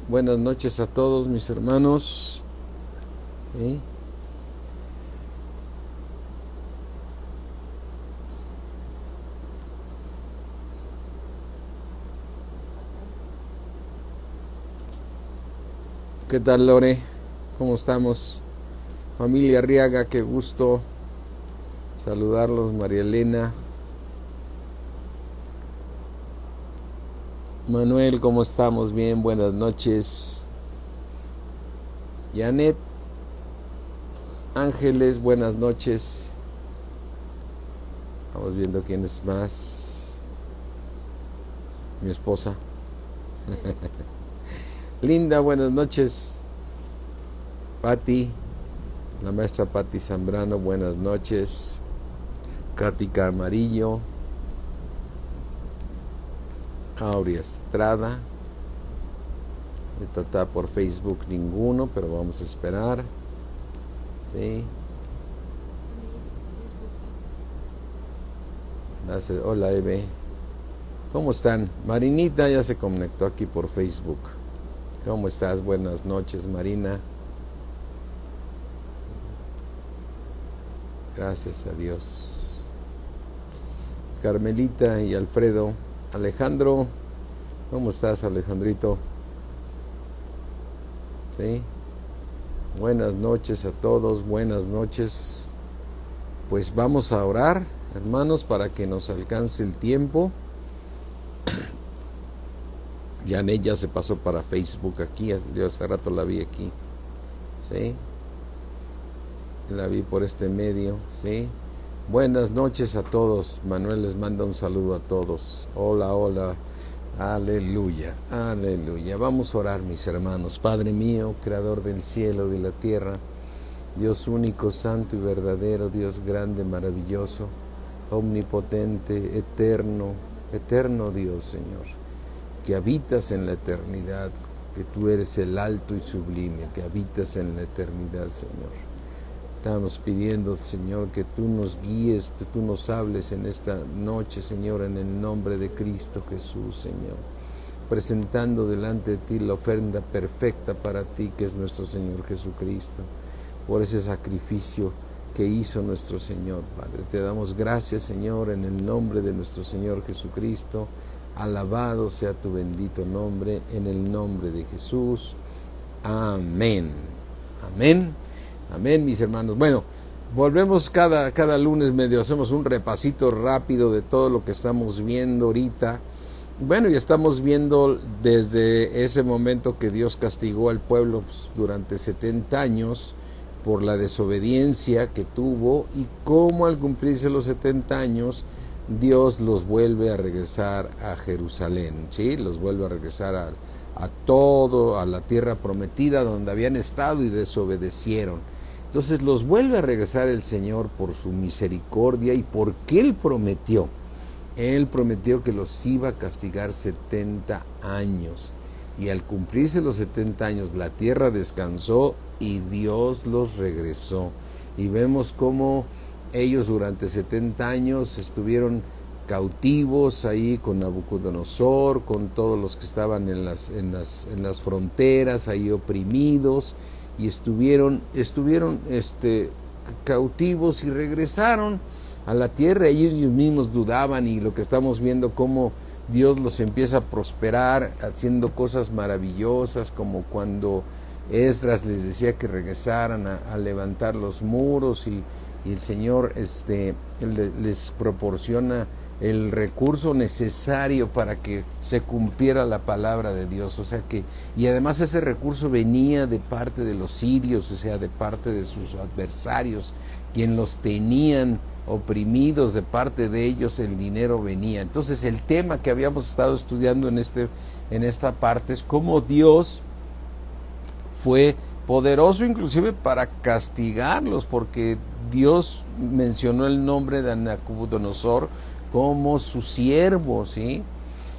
Buenas noches a todos mis hermanos. ¿Sí? ¿Qué tal, Lore? ¿Cómo estamos? Familia Arriaga, qué gusto saludarlos. María Elena. Manuel, ¿cómo estamos? Bien, buenas noches. Janet Ángeles, buenas noches. Vamos viendo quién es más. Mi esposa. Linda, buenas noches. Patti, la maestra Patti Zambrano, buenas noches. Katy Camarillo. Aurea Estrada. Está por Facebook ninguno, pero vamos a esperar. Sí. Hola, Eve. ¿Cómo están? Marinita ya se conectó aquí por Facebook. ¿Cómo estás? Buenas noches, Marina. Gracias a Dios. Carmelita y Alfredo. Alejandro, ¿cómo estás, Alejandrito? ¿Sí? Buenas noches a todos, buenas noches. Pues vamos a orar, hermanos, para que nos alcance el tiempo. Janet ya se pasó para Facebook aquí, yo hace rato la vi aquí. ¿Sí? La vi por este medio, ¿sí? Buenas noches a todos. Manuel les manda un saludo a todos. Hola, hola. Aleluya, aleluya. Vamos a orar, mis hermanos. Padre mío, creador del cielo y de la tierra, Dios único, santo y verdadero, Dios grande, maravilloso, omnipotente, eterno, eterno Dios, Señor, que habitas en la eternidad, que tú eres el alto y sublime, que habitas en la eternidad, Señor. Estamos pidiendo, Señor, que tú nos guíes, que tú nos hables en esta noche, Señor, en el nombre de Cristo Jesús, Señor. Presentando delante de ti la ofrenda perfecta para ti, que es nuestro Señor Jesucristo, por ese sacrificio que hizo nuestro Señor, Padre. Te damos gracias, Señor, en el nombre de nuestro Señor Jesucristo. Alabado sea tu bendito nombre, en el nombre de Jesús. Amén. Amén. Amén, mis hermanos. Bueno, volvemos cada lunes, medio hacemos un repasito rápido de todo lo que estamos viendo ahorita. Bueno, y estamos viendo desde ese momento que Dios castigó al pueblo durante 70 años por la desobediencia que tuvo, y cómo al cumplirse los 70 años Dios los vuelve a regresar a Jerusalén, ¿sí? Los vuelve a regresar a la tierra prometida donde habían estado y desobedecieron. Entonces los vuelve a regresar el Señor por su misericordia y porque Él prometió. Él prometió que los iba a castigar 70 años. Y al cumplirse los 70 años, la tierra descansó y Dios los regresó. Y vemos cómo ellos durante 70 años estuvieron cautivos ahí con Nabucodonosor, con todos los que estaban en las fronteras, ahí oprimidos. Y estuvieron cautivos y regresaron a la tierra. Ellos mismos dudaban, y lo que estamos viendo, cómo Dios los empieza a prosperar haciendo cosas maravillosas, como cuando Esdras les decía que regresaran a levantar los muros, y el Señor les proporciona el recurso necesario para que se cumpliera la palabra de Dios. O sea que, y además ese recurso venía de parte de los sirios, o sea, de parte de sus adversarios, quien los tenían oprimidos. De parte de ellos el dinero venía. Entonces el tema que habíamos estado estudiando en esta parte es cómo Dios fue poderoso inclusive para castigarlos, porque Dios mencionó el nombre de Nabucodonosor como su siervo, ¿sí?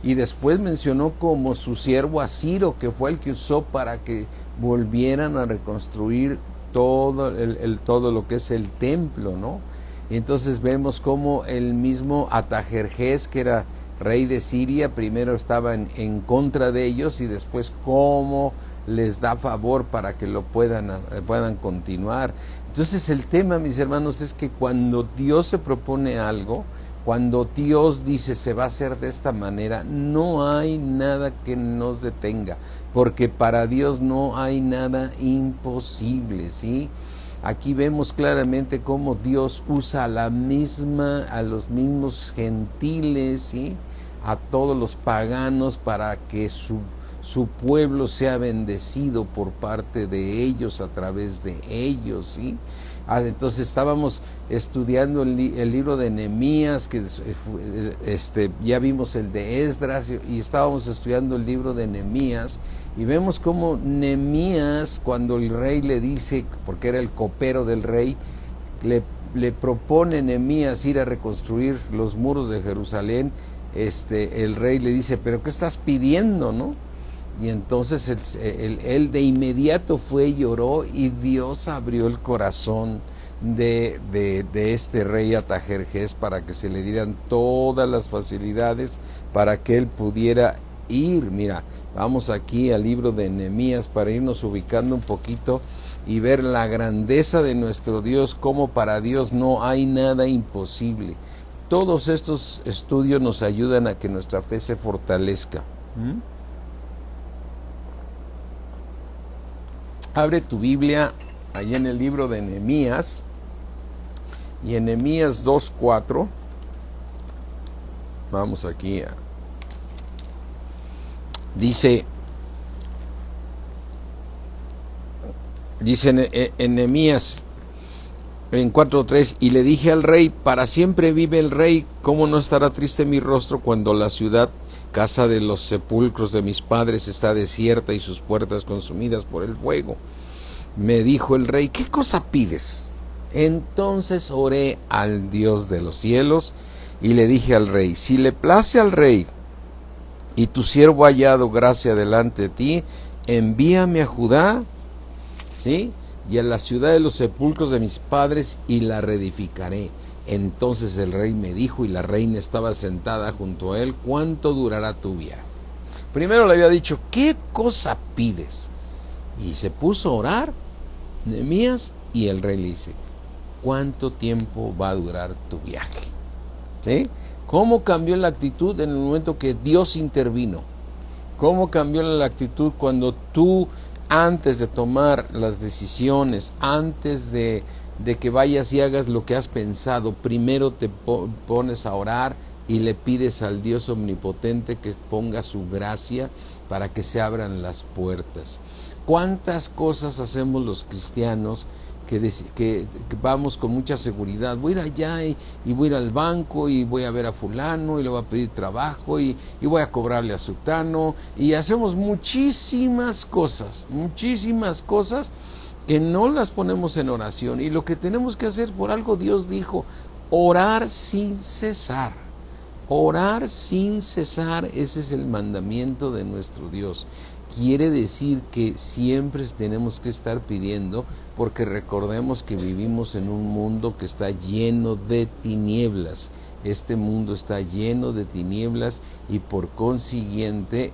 Y después mencionó como su siervo a Ciro, que fue el que usó para que volvieran a reconstruir todo lo que es el templo, ¿no? Y entonces vemos como el mismo Atajerjes, que era rey de Siria, primero estaba en contra de ellos y después cómo les da favor para que lo puedan continuar. Entonces el tema, mis hermanos, es que cuando Dios se propone algo, cuando Dios dice se va a hacer de esta manera, no hay nada que nos detenga, porque para Dios no hay nada imposible, ¿sí? Aquí vemos claramente cómo Dios usa a los mismos gentiles, ¿sí? A todos los paganos para que su pueblo sea bendecido por parte de ellos, a través de ellos, ¿sí? Entonces estábamos estudiando el libro de Nehemías, que ya vimos el de Esdras, y estábamos estudiando el libro de Nehemías, y vemos cómo Nehemías, cuando el rey le dice, porque era el copero del rey, le propone Nehemías ir a reconstruir los muros de Jerusalén. El rey le dice, pero ¿qué estás pidiendo, no? Y entonces él de inmediato fue y oró, y Dios abrió el corazón de este rey Artajerjes para que se le dieran todas las facilidades para que él pudiera ir. Mira, vamos aquí al libro de Nehemías para irnos ubicando un poquito y ver la grandeza de nuestro Dios, como para Dios no hay nada imposible. Todos estos estudios nos ayudan a que nuestra fe se fortalezca. Abre tu Biblia allá en el libro de Nehemías, y en Nehemías 2:4, vamos aquí dice en Nehemías en 4:3, y le dije al rey, para siempre vive el rey, ¿cómo no estará triste mi rostro cuando la ciudad, casa de los sepulcros de mis padres, está desierta y sus puertas consumidas por el fuego? Me dijo el rey, ¿qué cosa pides? Entonces oré al Dios de los cielos y le dije al rey, si le place al rey y tu siervo ha hallado gracia delante de ti, envíame a Judá, ¿sí?, y a la ciudad de los sepulcros de mis padres, y la reedificaré. Entonces el rey me dijo, y la reina estaba sentada junto a él, ¿cuánto durará tu viaje? Primero le había dicho, ¿qué cosa pides? Y se puso a orar Nehemías, y el rey le dice, ¿cuánto tiempo va a durar tu viaje? ¿Sí? ¿Cómo cambió la actitud en el momento que Dios intervino? ¿Cómo cambió la actitud cuando tú, antes de tomar las decisiones, antes de que vayas y hagas lo que has pensado, primero te pones a orar y le pides al Dios omnipotente que ponga su gracia para que se abran las puertas? ¿Cuántas cosas hacemos los cristianos que vamos con mucha seguridad? Voy a ir allá y voy a ir al banco y voy a ver a fulano y le voy a pedir trabajo y voy a cobrarle a sutano, y hacemos muchísimas cosas que no las ponemos en oración. Y lo que tenemos que hacer, por algo Dios dijo, orar sin cesar. Orar sin cesar, ese es el mandamiento de nuestro Dios. Quiere decir que siempre tenemos que estar pidiendo, porque recordemos que vivimos en un mundo que está lleno de tinieblas. Este mundo está lleno de tinieblas, y por consiguiente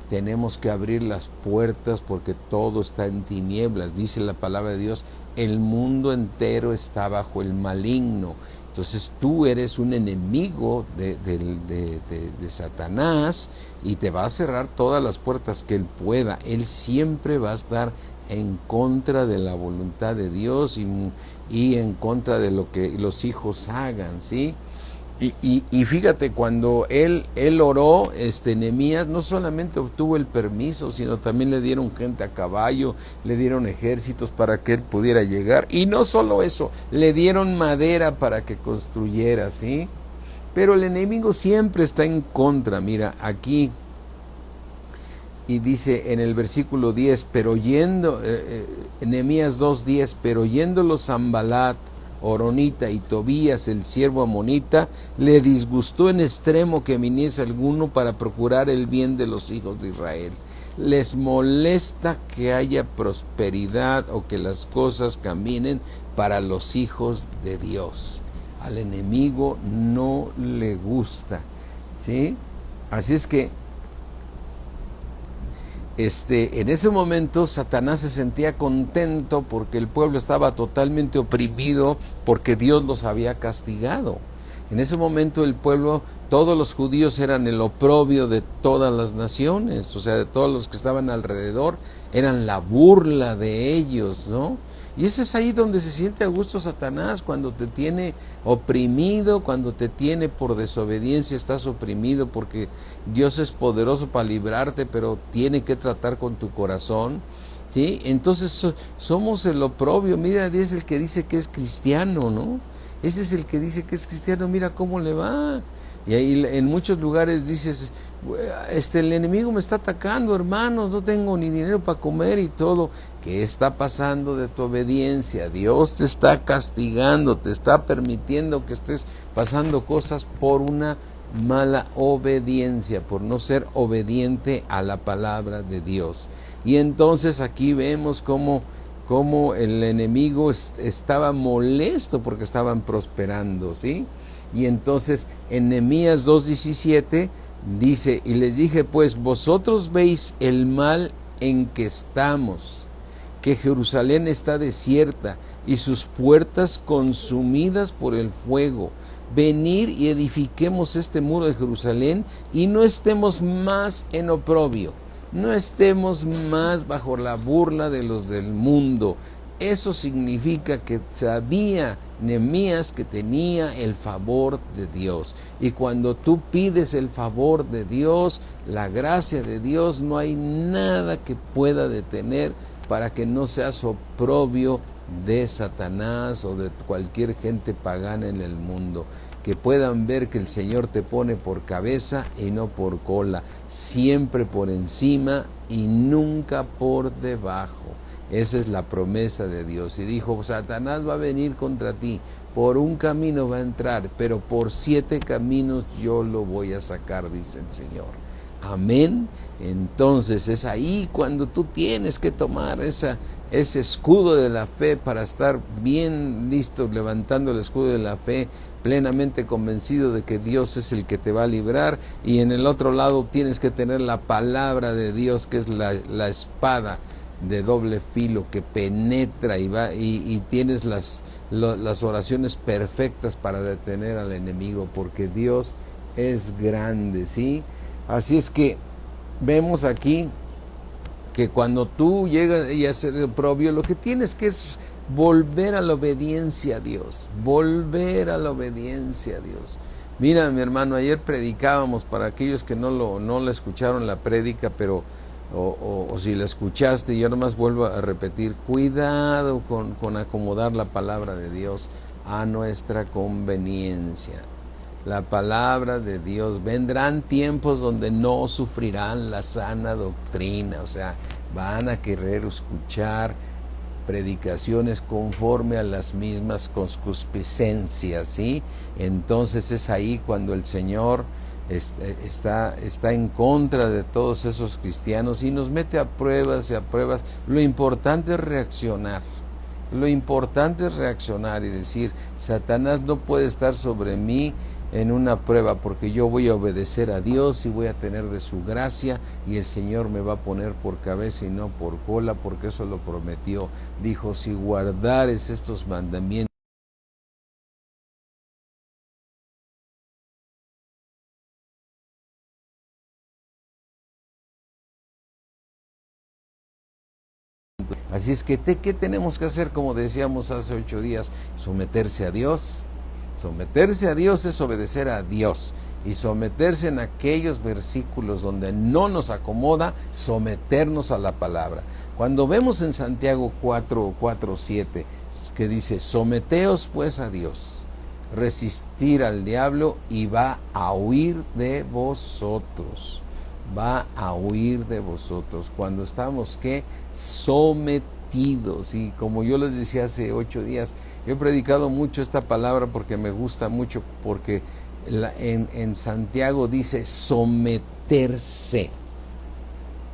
tenemos que abrir las puertas, porque todo está en tinieblas. Dice la palabra de Dios, el mundo entero está bajo el maligno. Entonces tú eres un enemigo de Satanás, y te va a cerrar todas las puertas que él pueda. Él siempre va a estar en contra de la voluntad de Dios y en contra de lo que los hijos hagan, ¿sí? Y fíjate, cuando él oró, Nehemías no solamente obtuvo el permiso, sino también le dieron gente a caballo, le dieron ejércitos para que él pudiera llegar. Y no solo eso, le dieron madera para que construyera, ¿sí? Pero el enemigo siempre está en contra. Mira, aquí, y dice en el versículo 10, pero oyendo, Nehemías 2:10, pero oyéndolo Sanbalat, Horonita, y Tobías, el siervo amonita, le disgustó en extremo que viniese alguno para procurar el bien de los hijos de Israel. Les molesta que haya prosperidad o que las cosas caminen para los hijos de Dios. Al enemigo no le gusta, ¿sí? Así es que en ese momento Satanás se sentía contento porque el pueblo estaba totalmente oprimido, porque Dios los había castigado. En ese momento el pueblo, todos los judíos eran el oprobio de todas las naciones, o sea, de todos los que estaban alrededor, eran la burla de ellos, ¿no? Y ese es ahí donde se siente a gusto Satanás, cuando te tiene oprimido, cuando te tiene por desobediencia, estás oprimido porque Dios es poderoso para librarte, pero tiene que tratar con tu corazón, ¿sí? Entonces somos el oprobio. Mira, es el que dice que es cristiano, ¿no? Ese es el que dice que es cristiano, mira cómo le va. Y ahí en muchos lugares dices, el enemigo me está atacando, hermanos, no tengo ni dinero para comer y todo. ¿Qué está pasando de tu obediencia? Dios te está castigando, te está permitiendo que estés pasando cosas por una mala obediencia, por no ser obediente a la palabra de Dios. Y entonces aquí vemos cómo el enemigo estaba molesto porque estaban prosperando, ¿sí? Y entonces en Nehemías 2:17 dice, y les dije, pues vosotros veis el mal en que estamos, que Jerusalén está desierta y sus puertas consumidas por el fuego. Venid y edifiquemos este muro de Jerusalén y no estemos más en oprobio, no estemos más bajo la burla de los del mundo. Eso significa que sabía Nehemías que tenía el favor de Dios. Y cuando tú pides el favor de Dios, la gracia de Dios, no hay nada que pueda detener para que no seas oprobio de Satanás o de cualquier gente pagana en el mundo. Que puedan ver que el Señor te pone por cabeza y no por cola, siempre por encima y nunca por debajo. Esa es la promesa de Dios. Y dijo, Satanás va a venir contra ti, por un camino va a entrar, pero por 7 caminos yo lo voy a sacar, dice el Señor. Amén. Entonces es ahí cuando tú tienes que tomar ese escudo de la fe para estar bien listo, levantando el escudo de la fe, plenamente convencido de que Dios es el que te va a librar. Y en el otro lado tienes que tener la palabra de Dios, que es la espada de doble filo que penetra y tienes las oraciones perfectas para detener al enemigo, porque Dios es grande, ¿sí? Así es que vemos aquí que cuando tú llegas a ser oprobio, lo que tienes que es volver a la obediencia a Dios, volver a la obediencia a Dios. Mira, mi hermano, ayer predicábamos, para aquellos que no la escucharon la prédica, pero o si la escuchaste, yo nomás vuelvo a repetir, cuidado con acomodar la palabra de Dios a nuestra conveniencia. La palabra de Dios, vendrán tiempos donde no sufrirán la sana doctrina, o sea, van a querer escuchar predicaciones conforme a las mismas concupiscencias, ¿sí? Entonces es ahí cuando el Señor está en contra de todos esos cristianos y nos mete a pruebas y a pruebas. Lo importante es reaccionar. Lo importante es reaccionar y decir, Satanás no puede estar sobre mí en una prueba, porque yo voy a obedecer a Dios y voy a tener de su gracia, y el Señor me va a poner por cabeza y no por cola, porque eso lo prometió. Dijo, si guardares estos mandamientos, así es que, ¿qué tenemos que hacer? Como decíamos hace 8 días, someterse a Dios. Someterse a Dios es obedecer a Dios. Y someterse en aquellos versículos donde no nos acomoda, someternos a la palabra. Cuando vemos en Santiago 4:7, que dice, someteos pues a Dios, resistir al diablo y va a huir de vosotros. Va a huir de vosotros cuando estamos sometidos. Y como yo les decía hace 8 días, yo he predicado mucho esta palabra porque me gusta mucho, porque en Santiago dice someterse,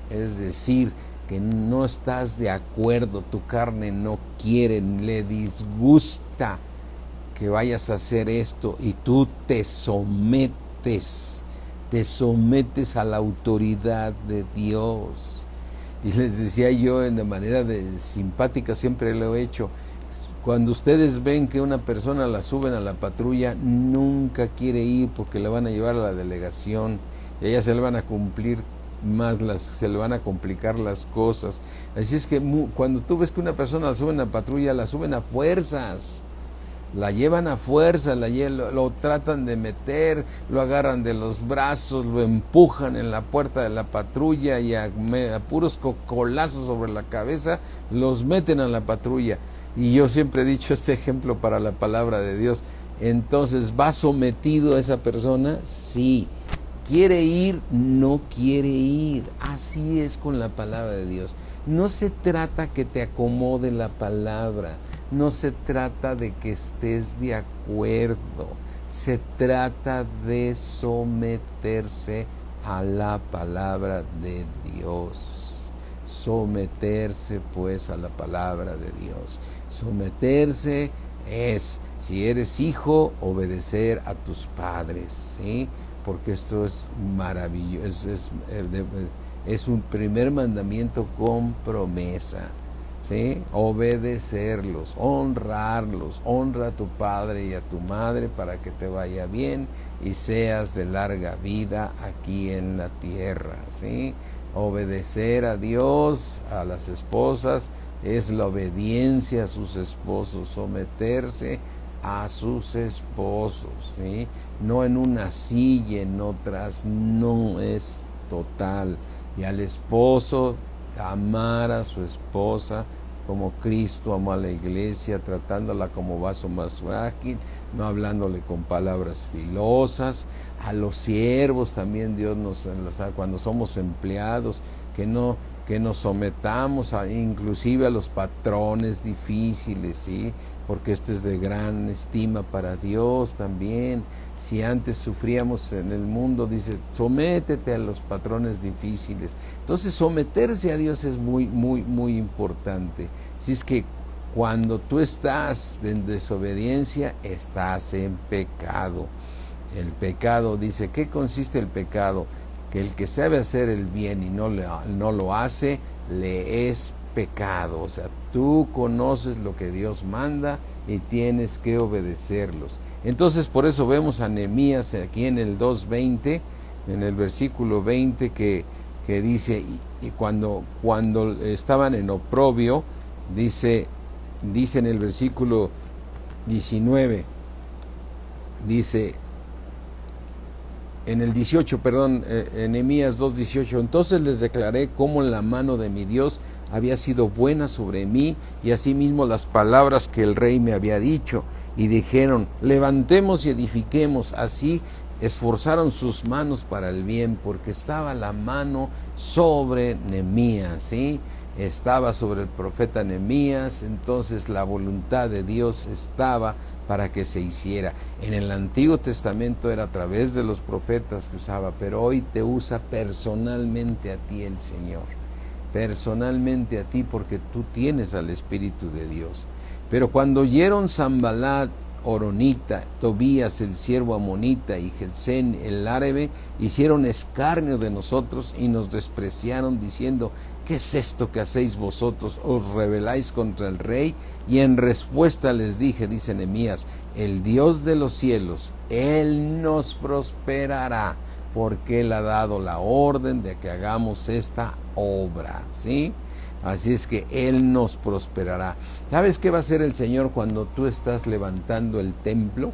es decir, que no estás de acuerdo, tu carne no quiere, le disgusta que vayas a hacer esto y tú te sometes te sometes a la autoridad de Dios. Y les decía yo de manera simpática, siempre lo he hecho, cuando ustedes ven que una persona la suben a la patrulla, nunca quiere ir porque la van a llevar a la delegación y a ella se le van a cumplir más se le van a complicar las cosas. Así es que cuando tú ves que una persona la suben a la patrulla, la suben a fuerzas, la llevan a fuerza, lo tratan de meter, lo agarran de los brazos, lo empujan en la puerta de la patrulla y a puros cocolazos sobre la cabeza los meten a la patrulla. Y yo siempre he dicho este ejemplo para la palabra de Dios. Entonces, ¿va sometido a esa persona? Sí. ¿Quiere ir? No quiere ir. Así es con la palabra de Dios. No se trata que te acomode la palabra, no se trata de que estés de acuerdo, se trata de someterse a la palabra de Dios. Someterse pues a la palabra de Dios. Someterse es, si eres hijo, obedecer a tus padres, ¿sí? Porque esto es maravilloso, es un primer mandamiento con promesa, ¿sí? Obedecerlos, honrarlos, honra a tu padre y a tu madre para que te vaya bien y seas de larga vida aquí en la tierra, ¿sí? Obedecer a Dios, a las esposas, es la obediencia a sus esposos, someterse a sus esposos, ¿sí? No en una silla, en otras, no, es total. Y al esposo, amar a su esposa como Cristo amó a la iglesia, tratándola como vaso más frágil, no hablándole con palabras filosas. A los siervos también Dios cuando somos empleados, que nos sometamos inclusive a los patrones difíciles, ¿sí? Porque esto es de gran estima para Dios también. Si antes sufríamos en el mundo, dice, sométete a los patrones difíciles. Entonces, someterse a Dios es muy, muy, muy importante. Si es que cuando tú estás en desobediencia, estás en pecado. El pecado, dice, ¿qué consiste el pecado? Que el que sabe hacer el bien y no lo hace, le es pecado. O sea, tú conoces lo que Dios manda y tienes que obedecerlos. Entonces, por eso vemos a Nehemías aquí en el 2:20, en el versículo 20, que dice, y cuando estaban en oprobio, dice en el versículo 19, dice, en el 18, perdón, Nehemías 2:18, entonces les declaré cómo la mano de mi Dios había sido buena sobre mí y asimismo las palabras que el rey me había dicho. Y dijeron, levantemos y edifiquemos. Así esforzaron sus manos para el bien, porque estaba la mano sobre Nehemías, ¿sí? Estaba sobre el profeta Nehemías, entonces la voluntad de Dios estaba para que se hiciera. En el Antiguo Testamento era a través de los profetas que usaba, pero hoy te usa personalmente a ti el Señor, personalmente a ti, porque tú tienes al Espíritu de Dios. Pero cuando oyeron Sanballat Horonita, Tobías el siervo amonita y Gesén el árabe, hicieron escarnio de nosotros y nos despreciaron, diciendo, ¿qué es esto que hacéis vosotros? ¿Os rebeláis contra el rey? Y en respuesta les dije, dice Nehemías, el Dios de los cielos, Él nos prosperará, porque Él ha dado la orden de que hagamos esta obra, ¿sí? Así es que Él nos prosperará. ¿Sabes qué va a hacer el Señor cuando tú estás levantando el templo?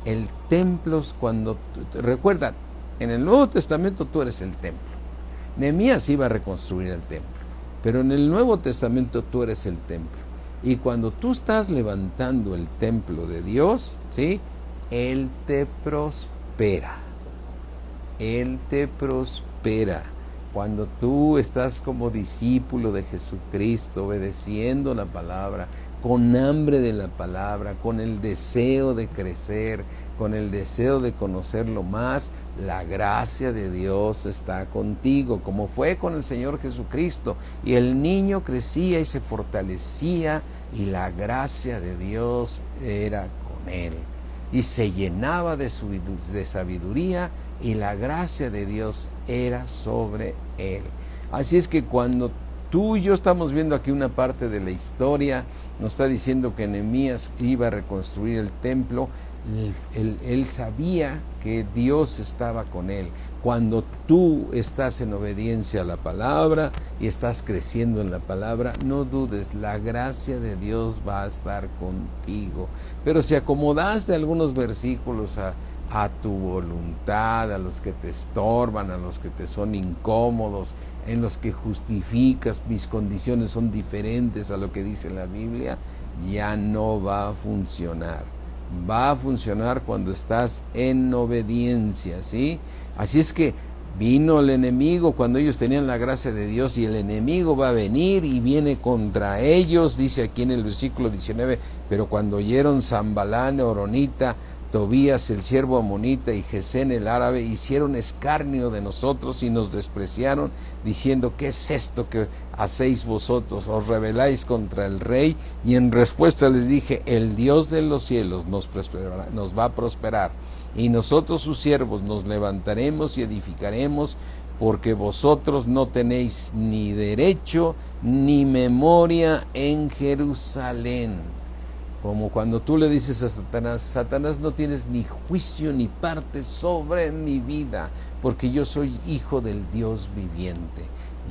El templo es cuando, recuerda, en el Nuevo Testamento tú eres el templo. Nehemías iba a reconstruir el templo, pero en el Nuevo Testamento tú eres el templo. Y cuando tú estás levantando el templo de Dios, ¿sí? Él te prospera. Él te prospera. Cuando tú estás como discípulo de Jesucristo, obedeciendo la palabra, con hambre de la palabra, con el deseo de crecer, con el deseo de conocerlo más, la gracia de Dios está contigo, como fue con el Señor Jesucristo. Y el niño crecía y se fortalecía, y la gracia de Dios era con él. y se llenaba de sabiduría, y la gracia de Dios era sobre él. Así es que cuando tú y yo estamos viendo aquí una parte de la historia, nos está diciendo que Nehemías iba a reconstruir el templo. Él sabía que Dios estaba con él. Cuando tú estás en obediencia a la palabra y estás creciendo en la palabra, no dudes, la gracia de Dios va a estar contigo. Pero si acomodaste algunos versículos a tu voluntad, a los que te estorban, a los que te son incómodos, en los que justificas mis condiciones son diferentes a lo que dice la Biblia, ya no va a funcionar. Va a funcionar cuando estás en obediencia, ¿sí? Así es que vino el enemigo cuando ellos tenían la gracia de Dios, y el enemigo va a venir y viene contra ellos. Dice aquí en el versículo 19, pero cuando oyeron Sanballat horonita, Tobías el siervo amonita y Gesén el árabe, hicieron escarnio de nosotros y nos despreciaron, diciendo, ¿qué es esto que hacéis vosotros? ¿Os rebeláis contra el rey? Y en respuesta les dije, el Dios de los cielos nos va a prosperar, y nosotros sus siervos nos levantaremos y edificaremos, porque vosotros no tenéis ni derecho ni memoria en Jerusalén. Como cuando tú le dices a Satanás, Satanás, no tienes ni juicio ni parte sobre mi vida, porque yo soy hijo del Dios viviente.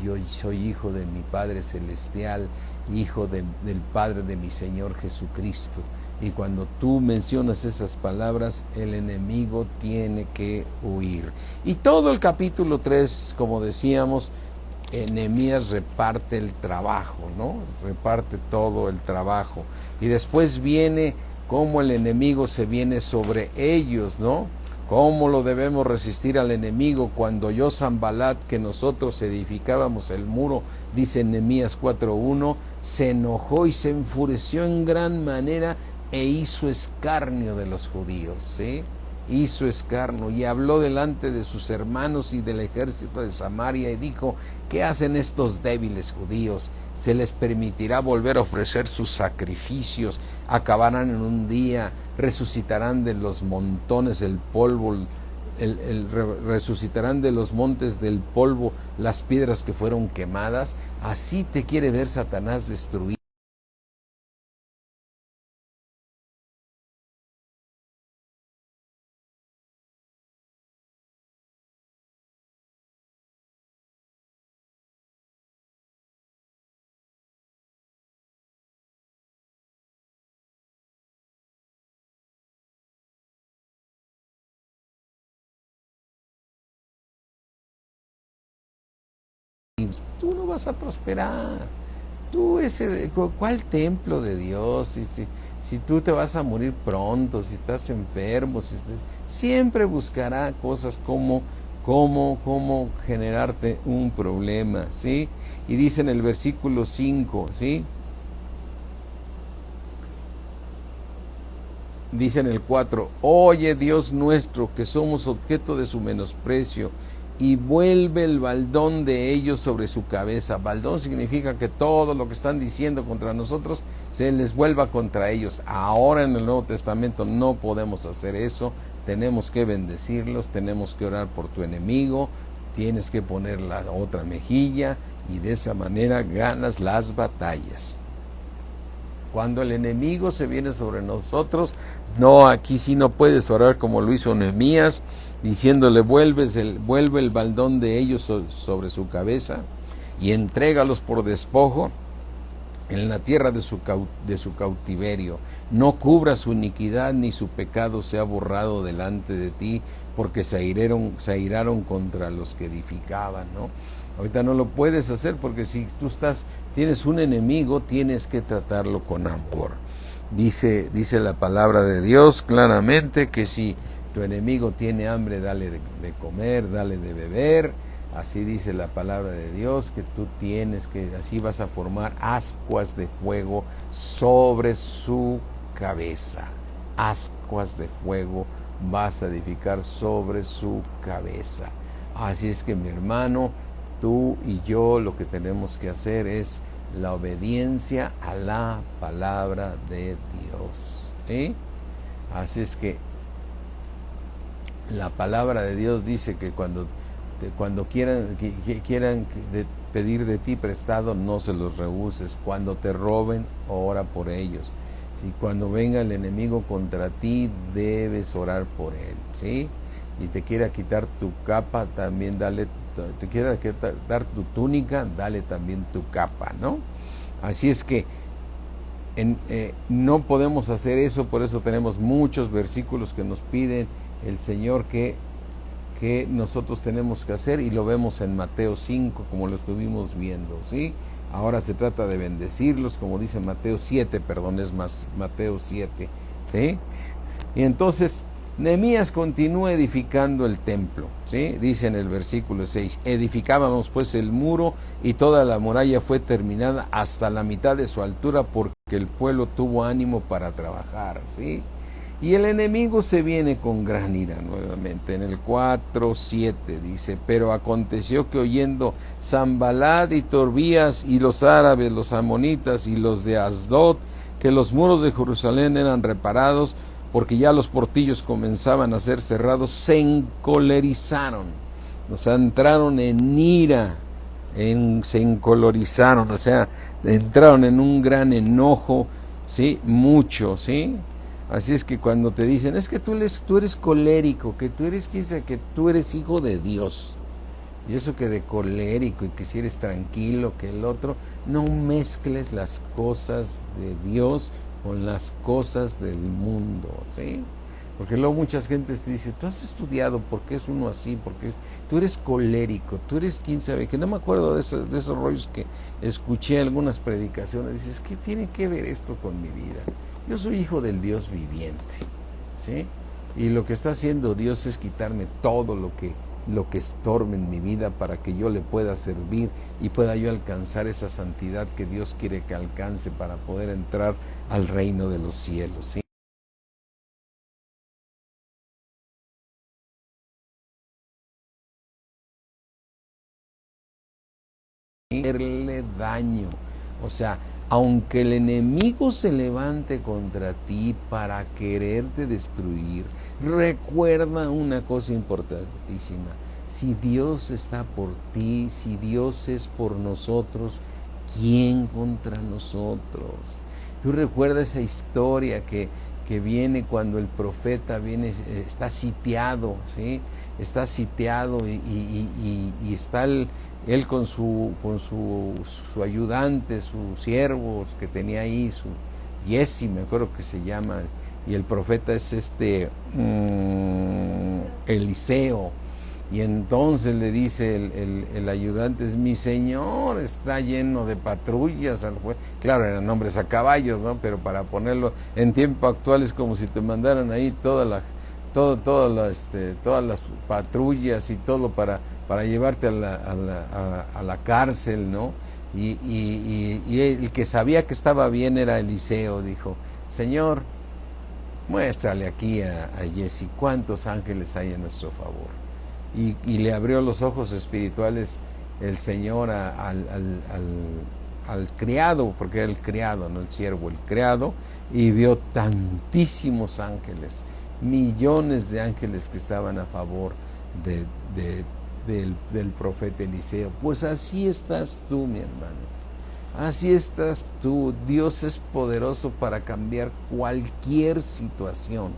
Yo soy hijo de mi Padre Celestial, hijo del Padre de mi Señor Jesucristo. Y cuando tú mencionas esas palabras, el enemigo tiene que huir. Y todo el capítulo 3, como decíamos, Nehemías reparte el trabajo, ¿no? Reparte todo el trabajo. Y después viene cómo el enemigo se viene sobre ellos, ¿no? ¿Cómo lo debemos resistir al enemigo? Cuando oyó Sanballat que nosotros edificábamos el muro, dice Nehemías 4:1, se enojó y se enfureció en gran manera e hizo escarnio de los judíos, ¿sí? Hizo escarnio y habló delante de sus hermanos y del ejército de Samaria y dijo, ¿qué hacen estos débiles judíos? ¿Se les permitirá volver a ofrecer sus sacrificios? Acabarán en un día, resucitarán de los montones el polvo, resucitarán de los montes del polvo las piedras que fueron quemadas. Así te quiere ver Satanás destruir. Tú no vas a prosperar. Tú ¿cuál templo de Dios? Si tú te vas a morir pronto, si estás enfermo, siempre buscará cosas como generarte un problema, ¿sí? Y dice en el versículo 5, ¿sí? Dice en el 4, oye Dios nuestro, que somos objeto de su menosprecio, y vuelve el baldón de ellos sobre su cabeza. Baldón significa que todo lo que están diciendo contra nosotros se les vuelva contra ellos. Ahora en el Nuevo Testamento no podemos hacer eso. Tenemos que bendecirlos, tenemos que orar por tu enemigo, tienes que poner la otra mejilla, y de esa manera ganas las batallas. Cuando el enemigo se viene sobre nosotros, no, aquí sí no puedes orar como lo hizo Nehemías, diciéndole, vuelve el baldón de ellos sobre su cabeza y entrégalos por despojo en la tierra de su cautiverio. No cubra su iniquidad, ni su pecado sea borrado delante de ti, porque se airaron contra los que edificaban, ¿no? Ahorita no lo puedes hacer, porque si tú tienes un enemigo, tienes que tratarlo con amor. Dice la palabra de Dios claramente que si tu enemigo tiene hambre, dale de comer, dale de beber. Así dice la palabra de Dios, que tú tienes que, así vas a formar ascuas de fuego sobre su cabeza. Ascuas de fuego vas a edificar sobre su cabeza. Así es que, mi hermano, tú y yo lo que tenemos que hacer es la obediencia a la palabra de Dios, ¿sí? Así es que la palabra de Dios dice que cuando quieran pedir de ti prestado, no se los rehuses. Cuando te roben, ora por ellos. ¿Sí? Cuando venga el enemigo contra ti, debes orar por él. ¿Sí? Y te quiera quitar tu capa, también te quiera dar tu túnica, dale también tu capa, ¿no? Así es que no podemos hacer eso, por eso tenemos muchos versículos que nos piden el Señor que nosotros tenemos que hacer, y lo vemos en Mateo 5, como lo estuvimos viendo, ¿sí? Ahora se trata de bendecirlos, como dice Mateo 7, perdón, es más Mateo 7, ¿sí? Y entonces Nehemías continúa edificando el templo, ¿sí? Dice en el versículo 6, edificábamos pues el muro y toda la muralla fue terminada hasta la mitad de su altura, porque el pueblo tuvo ánimo para trabajar, ¿sí? Y el enemigo se viene con gran ira nuevamente. En el 4:7 dice, pero aconteció que oyendo Sanballat y Tobías y los árabes, los amonitas y los de Asdod, que los muros de Jerusalén eran reparados, porque ya los portillos comenzaban a ser cerrados, se encolerizaron, o sea, entraron en ira, se encolerizaron, o sea, entraron en un gran enojo, ¿sí? Mucho, ¿sí? Así es que cuando te dicen, es que tú eres colérico, que tú eres que tú eres hijo de Dios, y eso que de colérico y que si eres tranquilo, que el otro, no mezcles las cosas de Dios con las cosas del mundo, ¿sí? Porque luego muchas gentes te dicen, tú has estudiado, ¿por qué es uno así? Porque tú eres colérico, tú eres quién sabe, que no me acuerdo de esos rollos que escuché en algunas predicaciones. Dices, ¿qué tiene que ver esto con mi vida? Yo soy hijo del Dios viviente, ¿sí? Y lo que está haciendo Dios es quitarme todo lo que estorbe en mi vida para que yo le pueda servir y pueda yo alcanzar esa santidad que Dios quiere que alcance para poder entrar al reino de los cielos, ¿sí? Hacerle daño, o sea, aunque el enemigo se levante contra ti para quererte destruir, recuerda una cosa importantísima: si Dios está por ti, si Dios es por nosotros, ¿quién contra nosotros? Tú recuerda esa historia que viene cuando el profeta viene, está sitiado, ¿sí? Está sitiado y está él con su ayudante, sus siervos que tenía ahí, su Jesse, me acuerdo que se llama, y el profeta es Eliseo. Y entonces le dice el ayudante, es mi señor, está lleno de patrullas. Claro, eran hombres a caballos, ¿no? Pero para ponerlo en tiempo actual es como si te mandaran ahí todas las patrullas y todo para llevarte a la cárcel, ¿no? Y el que sabía que estaba bien era Eliseo. Dijo, Señor, muéstrale aquí a Jesse cuántos ángeles hay en nuestro favor. Y le abrió los ojos espirituales el Señor al criado, porque era el criado, no el siervo, el criado, y vio tantísimos ángeles, millones de ángeles que estaban a favor del profeta Eliseo. Pues así estás tú, mi hermano. Así estás tú. Dios es poderoso para cambiar cualquier situación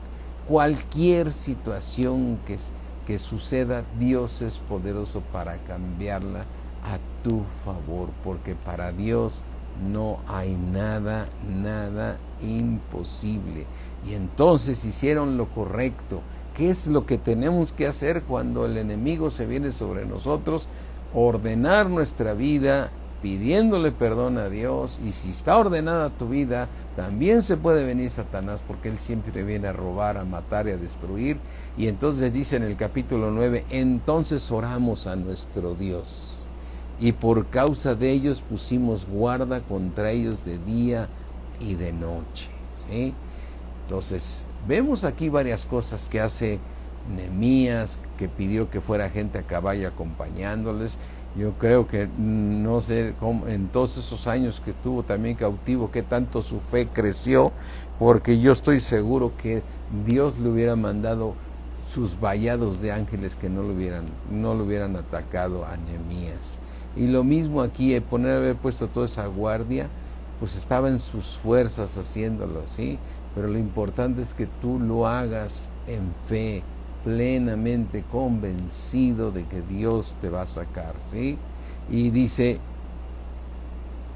que suceda. Dios es poderoso para cambiarla a tu favor, porque para Dios no hay nada imposible. Y entonces hicieron lo correcto. ¿Qué es lo que tenemos que hacer cuando el enemigo se viene sobre nosotros? Ordenar nuestra vida pidiéndole perdón a Dios. Y si está ordenada tu vida, también se puede venir Satanás, porque él siempre viene a robar, a matar y a destruir. Y entonces dice en el capítulo 9, entonces oramos a nuestro Dios, y por causa de ellos pusimos guarda contra ellos de día y de noche, ¿sí? Entonces vemos aquí varias cosas que hace Nehemías, que pidió que fuera gente a caballo acompañándoles, Yo creo que no sé cómo, en todos esos años que estuvo también cautivo, qué tanto su fe creció, porque yo estoy seguro que Dios le hubiera mandado sus vallados de ángeles que no lo hubieran atacado a Nehemías. Y lo mismo aquí, poner haber puesto toda esa guardia, pues estaba en sus fuerzas haciéndolo, ¿sí? Pero lo importante es que tú lo hagas en fe, plenamente convencido de que Dios te va a sacar, ¿sí? Y dice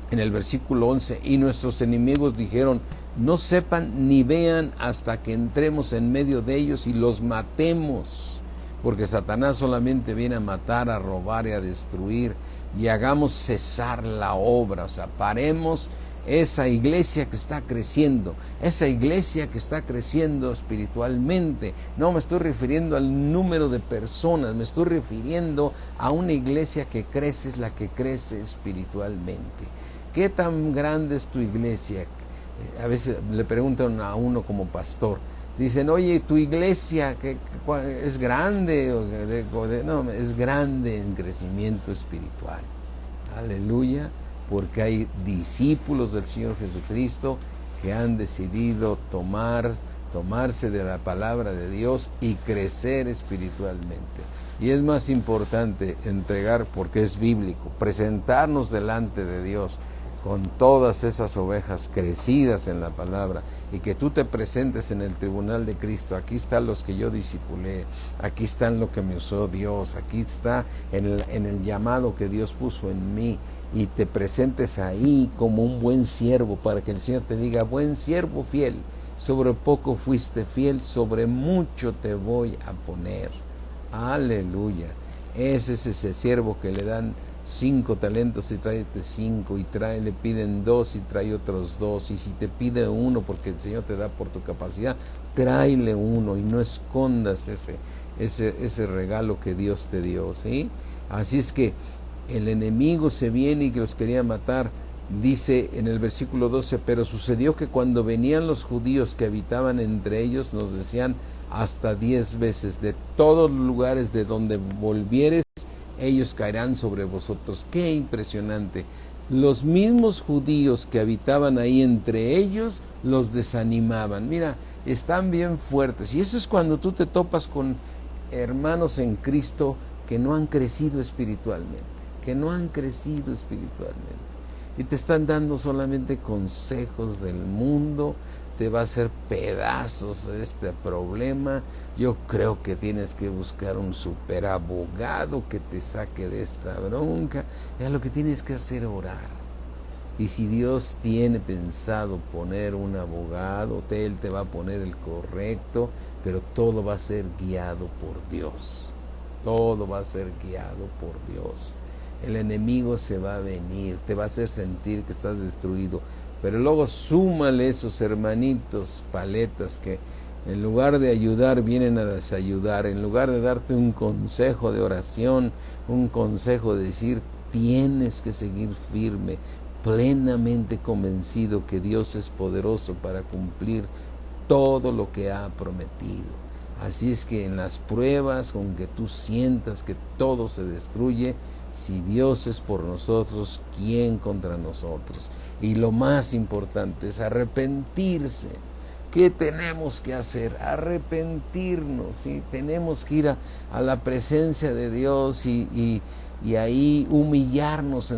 en el versículo 11, y nuestros enemigos dijeron, no sepan ni vean hasta que entremos en medio de ellos y los matemos, porque Satanás solamente viene a matar, a robar y a destruir, y hagamos cesar la obra, o sea, paremos esa iglesia que está creciendo, espiritualmente. No me estoy refiriendo al número de personas, me estoy refiriendo a una iglesia que crece, es la que crece espiritualmente. ¿Qué tan grande es tu iglesia? A veces le preguntan a uno como pastor, dicen, oye, ¿tu iglesia es grande? No, es grande en crecimiento espiritual. Aleluya, porque hay discípulos del Señor Jesucristo que han decidido tomarse de la palabra de Dios y crecer espiritualmente. Y es más importante entregar, porque es bíblico, presentarnos delante de Dios con todas esas ovejas crecidas en la palabra, y que tú te presentes en el tribunal de Cristo. Aquí están los que yo discipulé, aquí están lo que me usó Dios, aquí está en el llamado que Dios puso en mí, y te presentes ahí como un buen siervo, para que el Señor te diga, buen siervo fiel, sobre poco fuiste fiel, sobre mucho te voy a poner. Aleluya. Ese es ese siervo que le dan 5 talentos y tráete 5, y le piden 2 y trae otros 2, y si te pide 1 porque el Señor te da por tu capacidad, tráele 1 y no escondas ese regalo que Dios te dio, ¿sí? Así es que el enemigo se viene y que los quería matar. Dice en el versículo 12, pero sucedió que cuando venían los judíos que habitaban entre ellos, nos decían hasta 10 veces, de todos los lugares de donde volvieres, ellos caerán sobre vosotros. ¡Qué impresionante! Los mismos judíos que habitaban ahí entre ellos los desanimaban. Mira, están bien fuertes. Y eso es cuando tú te topas con hermanos en Cristo que no han crecido espiritualmente, y te están dando solamente consejos del mundo, te va a hacer pedazos este problema. Yo creo que tienes que buscar un superabogado que te saque de esta bronca. Ya lo que tienes que hacer es orar. Y si Dios tiene pensado poner un abogado, Él te va a poner el correcto, pero todo va a ser guiado por Dios. Todo va a ser guiado por Dios. El enemigo se va a venir, te va a hacer sentir que estás destruido, pero luego súmale esos hermanitos paletas que en lugar de ayudar vienen a desayudar, en lugar de darte un consejo de oración, un consejo de decir tienes que seguir firme, plenamente convencido que Dios es poderoso para cumplir todo lo que ha prometido. Así es que en las pruebas, aunque tú sientas que todo se destruye, si Dios es por nosotros, ¿quién contra nosotros? Y lo más importante es arrepentirse. ¿Qué tenemos que hacer? Arrepentirnos, ¿sí? Tenemos que ir a la presencia de Dios y ahí humillarnos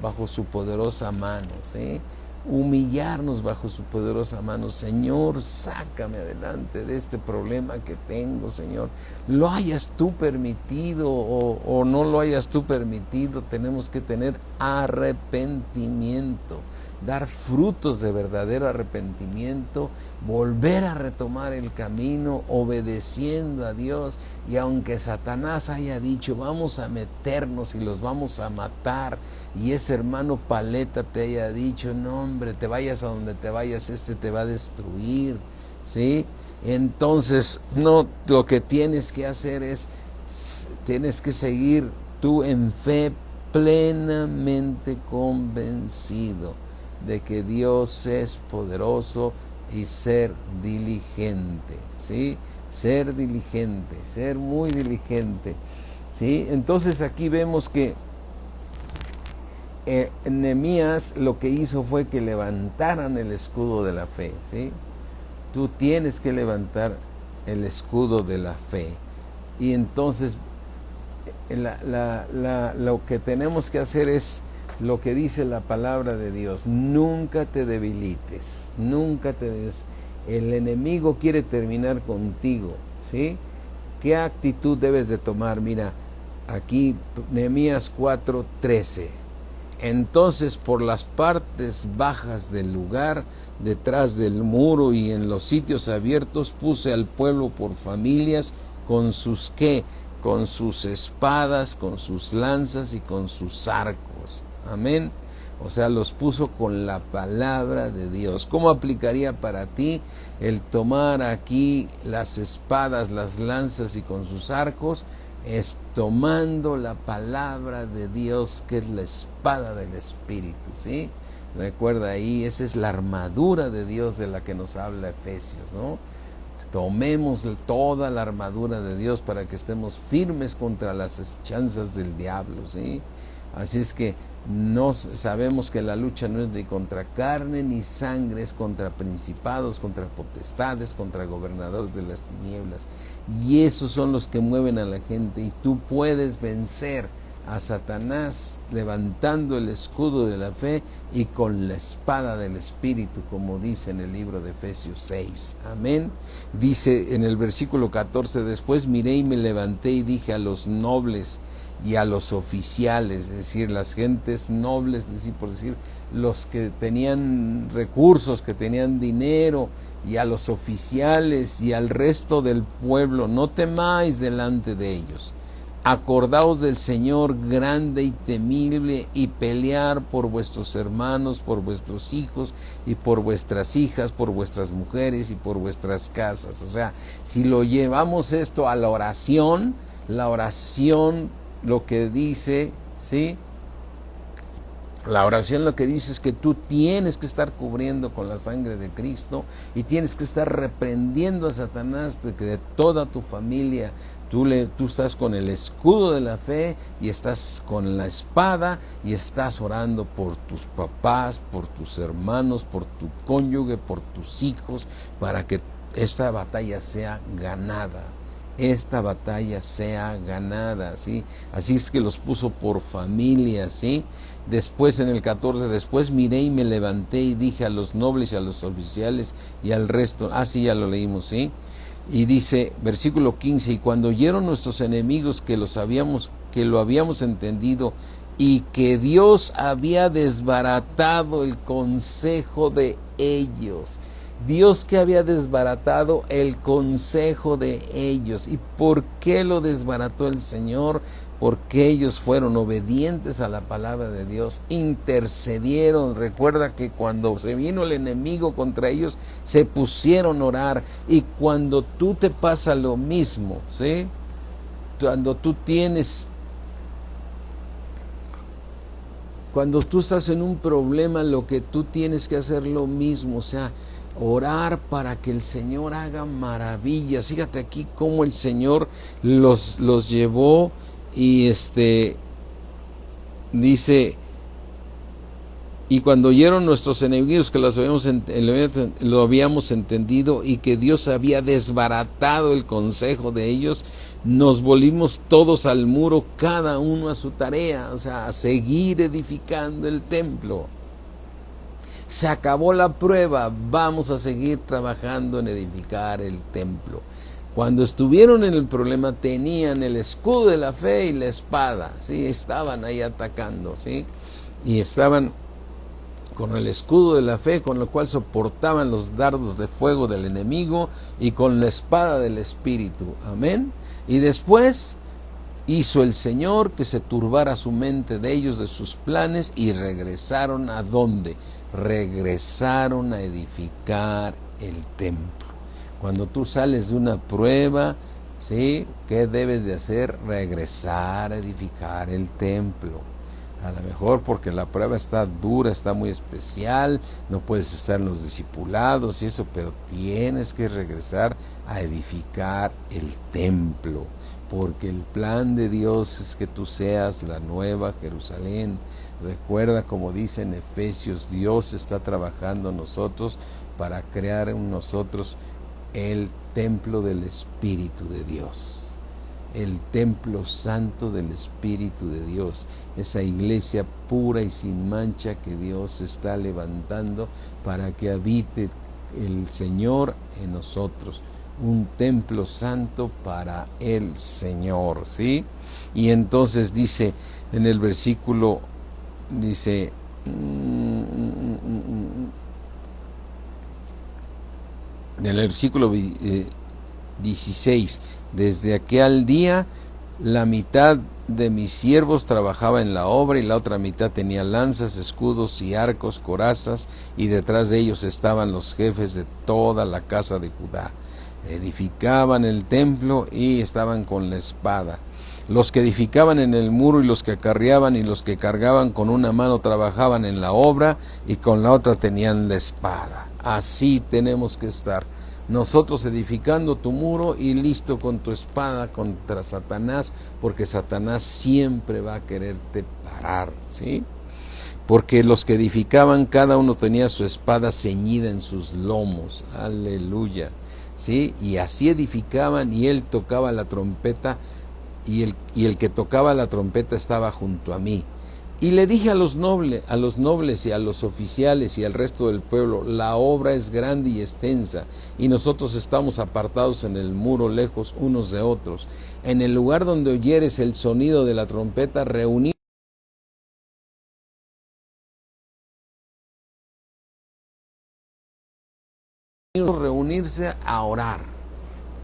bajo su poderosa mano, ¿sí? Humillarnos bajo su poderosa mano. Señor, sácame adelante de este problema que tengo, Señor. Lo hayas tú permitido o no lo hayas tú permitido, tenemos que tener arrepentimiento, dar frutos de verdadero arrepentimiento, volver a retomar el camino obedeciendo a Dios. Y aunque Satanás haya dicho vamos a meternos y los vamos a matar, y ese hermano paleta te haya dicho no hombre, te vayas a donde te vayas, este te va a destruir, ¿sí? Entonces no, lo que tienes que hacer es, tienes que seguir tú en fe, plenamente convencido de que Dios es poderoso, y ser diligente, ¿sí? Ser muy diligente, ¿sí? Entonces aquí vemos que Nehemías lo que hizo fue que levantaran el escudo de la fe, ¿sí? Tú tienes que levantar el escudo de la fe. Y entonces lo que tenemos que hacer es lo que dice la palabra de Dios. Nunca te debilites, nunca te debilites. El enemigo quiere terminar contigo, ¿sí? ¿Qué actitud debes de tomar? Mira, aquí Nehemías 4:13. Entonces por las partes bajas del lugar, detrás del muro y en los sitios abiertos, puse al pueblo por familias con sus ¿qué? Con sus espadas, con sus lanzas y con sus arcos. Amén. O sea, los puso con la palabra de Dios. ¿Cómo aplicaría para ti el tomar aquí las espadas, las lanzas y con sus arcos? Es tomando la palabra de Dios, que es la espada del Espíritu, ¿sí? Recuerda ahí, esa es la armadura de Dios de la que nos habla Efesios, ¿no? Tomemos toda la armadura de Dios para que estemos firmes contra las chanzas del diablo, ¿sí? Así es que sabemos que la lucha no es ni contra carne ni sangre, es contra principados, contra potestades, contra gobernadores de las tinieblas. Y esos son los que mueven a la gente. Y tú puedes vencer a Satanás levantando el escudo de la fe y con la espada del Espíritu, como dice en el libro de Efesios 6. Amén. Dice en el versículo 14, después miré y me levanté y dije a los nobles y a los oficiales, es decir, las gentes nobles, es decir, por decir, los que tenían recursos, que tenían dinero, y a los oficiales y al resto del pueblo, no temáis delante de ellos. Acordaos del Señor grande y temible, y pelear por vuestros hermanos, por vuestros hijos y por vuestras hijas, por vuestras mujeres y por vuestras casas. O sea, si lo llevamos esto a la oración lo que dice, ¿sí? La oración lo que dice es que tú tienes que estar cubriendo con la sangre de Cristo y tienes que estar reprendiendo a Satanás de toda tu familia. Tú estás con el escudo de la fe y estás con la espada y estás orando por tus papás, por tus hermanos, por tu cónyuge, por tus hijos, para que esta batalla sea ganada. Esta batalla sea ganada, ¿sí? Así es que los puso por familia, ¿sí? Después en el 14, después miré y me levanté y dije a los nobles y a los oficiales y al resto, sí, ya lo leímos, ¿sí? Y dice, versículo 15, y cuando oyeron nuestros enemigos que lo habíamos entendido y que Dios había desbaratado el consejo de ellos. Dios que había desbaratado el consejo de ellos. ¿Y por qué lo desbarató el Señor? Porque ellos fueron obedientes a la palabra de Dios, intercedieron. Recuerda que cuando se vino el enemigo contra ellos, se pusieron a orar. Y cuando tú te pasa lo mismo, ¿sí? Cuando tú estás en un problema, lo que tú tienes que hacer lo mismo, o sea, orar para que el Señor haga maravillas. Fíjate aquí cómo el Señor los llevó y dice, y cuando oyeron nuestros enemigos que lo habíamos entendido y que Dios había desbaratado el consejo de ellos, nos volvimos todos al muro, cada uno a su tarea, o sea, a seguir edificando el templo. Se acabó la prueba, vamos a seguir trabajando en edificar el templo. Cuando estuvieron en el problema tenían el escudo de la fe y la espada, ¿sí? Estaban ahí atacando, ¿sí? Y estaban con el escudo de la fe, con lo cual soportaban los dardos de fuego del enemigo, y con la espada del Espíritu. Amén. Y después hizo el Señor que se turbara su mente de ellos, de sus planes, y regresaron ¿a dónde? Regresaron a edificar el templo. Cuando tú sales de una prueba, ¿sí? ¿Qué debes de hacer? Regresar a edificar el templo. A lo mejor porque la prueba está dura, está muy especial, no puedes estar en los discipulados y eso, pero tienes que regresar a edificar el templo, porque el plan de Dios es que tú seas la nueva Jerusalén, Recuerda, como dice en Efesios, Dios está trabajando en nosotros para crear en nosotros el templo del Espíritu de Dios, el templo santo del Espíritu de Dios, esa iglesia pura y sin mancha que Dios está levantando para que habite el Señor en nosotros, un templo santo para el Señor, ¿sí? Y entonces dice en el versículo, dice, en el versículo 16, desde aquel día la mitad de mis siervos trabajaba en la obra y la otra mitad tenía lanzas, escudos y arcos, corazas, y detrás de ellos estaban los jefes de toda la casa de Judá. Edificaban el templo y estaban con la espada. Los que edificaban en el muro y los que acarreaban y los que cargaban con una mano trabajaban en la obra y con la otra tenían la espada. Así tenemos que estar. Nosotros edificando tu muro y listo con tu espada contra Satanás, porque Satanás siempre va a quererte parar, ¿sí? Porque los que edificaban, cada uno tenía su espada ceñida en sus lomos, aleluya, ¿sí? Y así edificaban, y él tocaba la trompeta, y el que tocaba la trompeta estaba junto a mí. Y le dije a los nobles y a los oficiales y al resto del pueblo, la obra es grande y extensa, y nosotros estamos apartados en el muro, lejos unos de otros. En el lugar donde oyeres el sonido de la trompeta, reunirse a orar.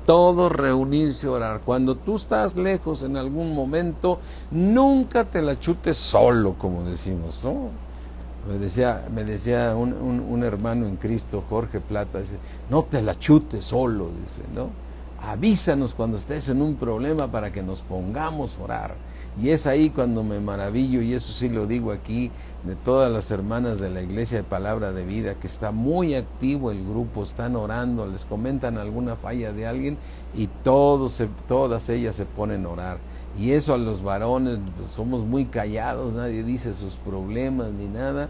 Todos reunirse a orar. Cuando tú estás lejos en algún momento, nunca te la chutes solo, como decimos, ¿no? Me decía un hermano en Cristo, Jorge Plata, dice, no te la chutes solo, dice, ¿no? Avísanos cuando estés en un problema para que nos pongamos a orar. Y es ahí cuando me maravillo, y eso sí lo digo aquí, de todas las hermanas de la Iglesia de Palabra de Vida, que está muy activo el grupo, están orando, les comentan alguna falla de alguien y todas ellas se ponen a orar. Y eso a los varones, pues, somos muy callados, nadie dice sus problemas ni nada,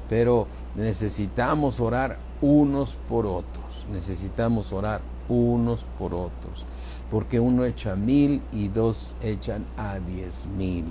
pero necesitamos orar unos por otros, necesitamos orar unos por otros, porque uno echa 1000 y dos echan a 10,000.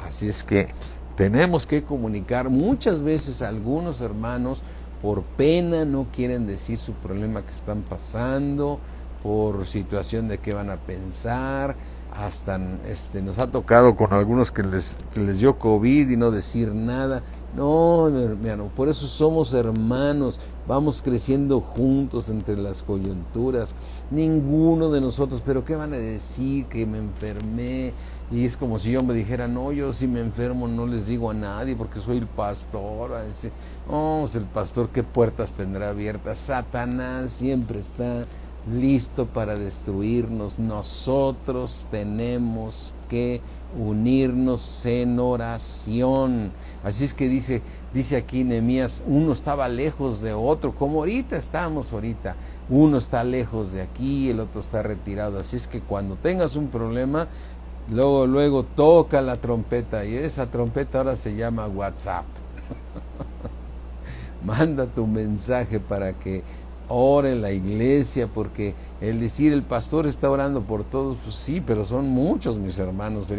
Así es que tenemos que comunicar. Muchas veces algunos hermanos por pena no quieren decir su problema que están pasando, por situación de qué van a pensar. Hasta nos ha tocado con algunos que les dio COVID y no decir nada. No, hermano, por eso somos hermanos, vamos creciendo juntos entre las coyunturas. Ninguno de nosotros, pero ¿qué van a decir? Que me enfermé. Y es como si yo me dijera, no, yo si me enfermo no les digo a nadie porque soy el pastor. No, el pastor, ¿qué puertas tendrá abiertas? Satanás siempre está listo para destruirnos. Nosotros tenemos que unirnos en oración. Así es que dice aquí Nehemías, uno estaba lejos de otro, como ahorita estamos ahorita. Uno está lejos de aquí, el otro está retirado. Así es que cuando tengas un problema, luego toca la trompeta, y esa trompeta ahora se llama WhatsApp. Manda tu mensaje para que ore la iglesia, porque el decir el pastor está orando por todos, pues sí, pero son muchos, mis hermanos,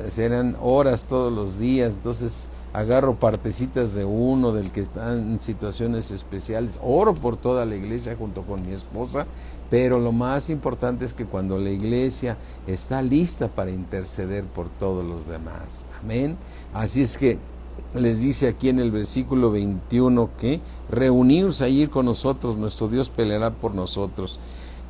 serán horas todos los días. Entonces agarro partecitas de uno, del que está en situaciones especiales, oro por toda la iglesia junto con mi esposa, pero lo más importante es que cuando la iglesia está lista para interceder por todos los demás, amén. Así es que les dice aquí en el versículo 21 que reuniros a ir con nosotros, nuestro Dios peleará por nosotros.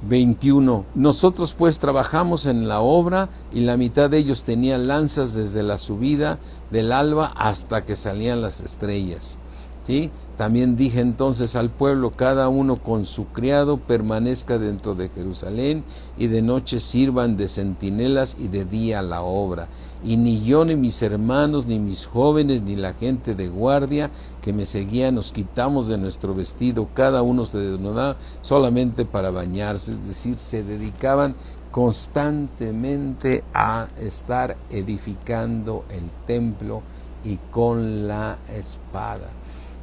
21. Nosotros pues trabajamos en la obra, y la mitad de ellos tenía lanzas desde la subida del alba hasta que salían las estrellas. ¿Sí? También dije entonces al pueblo, cada uno con su criado permanezca dentro de Jerusalén, y de noche sirvan de centinelas y de día la obra. Y ni yo, ni mis hermanos, ni mis jóvenes, ni la gente de guardia que me seguía nos quitamos de nuestro vestido, cada uno se desnudaba solamente para bañarse. Es decir, se dedicaban constantemente a estar edificando el templo y con la espada.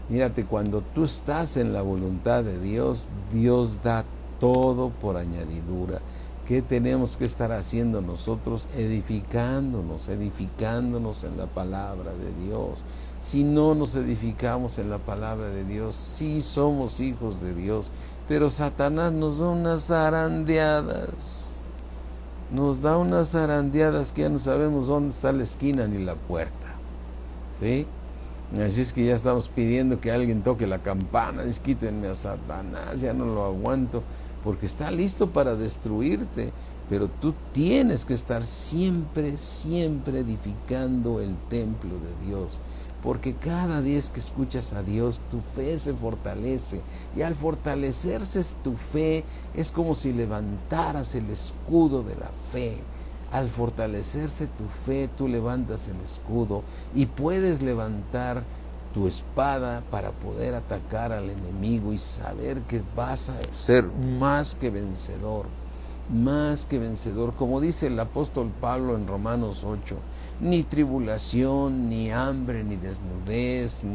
Mírate, cuando tú estás en la voluntad de Dios, Dios da todo por añadidura. ¿Qué tenemos que estar haciendo nosotros? Edificándonos en la palabra de Dios. Si no nos edificamos en la palabra de Dios, sí somos hijos de Dios, pero Satanás nos da unas zarandeadas. Nos da unas zarandeadas que ya no sabemos dónde está la esquina ni la puerta. ¿Sí? Así es que ya estamos pidiendo que alguien toque la campana. Quítenme a Satanás, ya no lo aguanto, porque está listo para destruirte. Pero tú tienes que estar siempre, siempre edificando el templo de Dios, porque cada vez que escuchas a Dios, tu fe se fortalece, y al fortalecerse tu fe, es como si levantaras el escudo de la fe. Al fortalecerse tu fe, tú levantas el escudo y puedes levantar tu espada para poder atacar al enemigo y saber que vas a ser más que vencedor. Más que vencedor, como dice el apóstol Pablo en Romanos 8, ni tribulación, ni hambre, ni desnudez,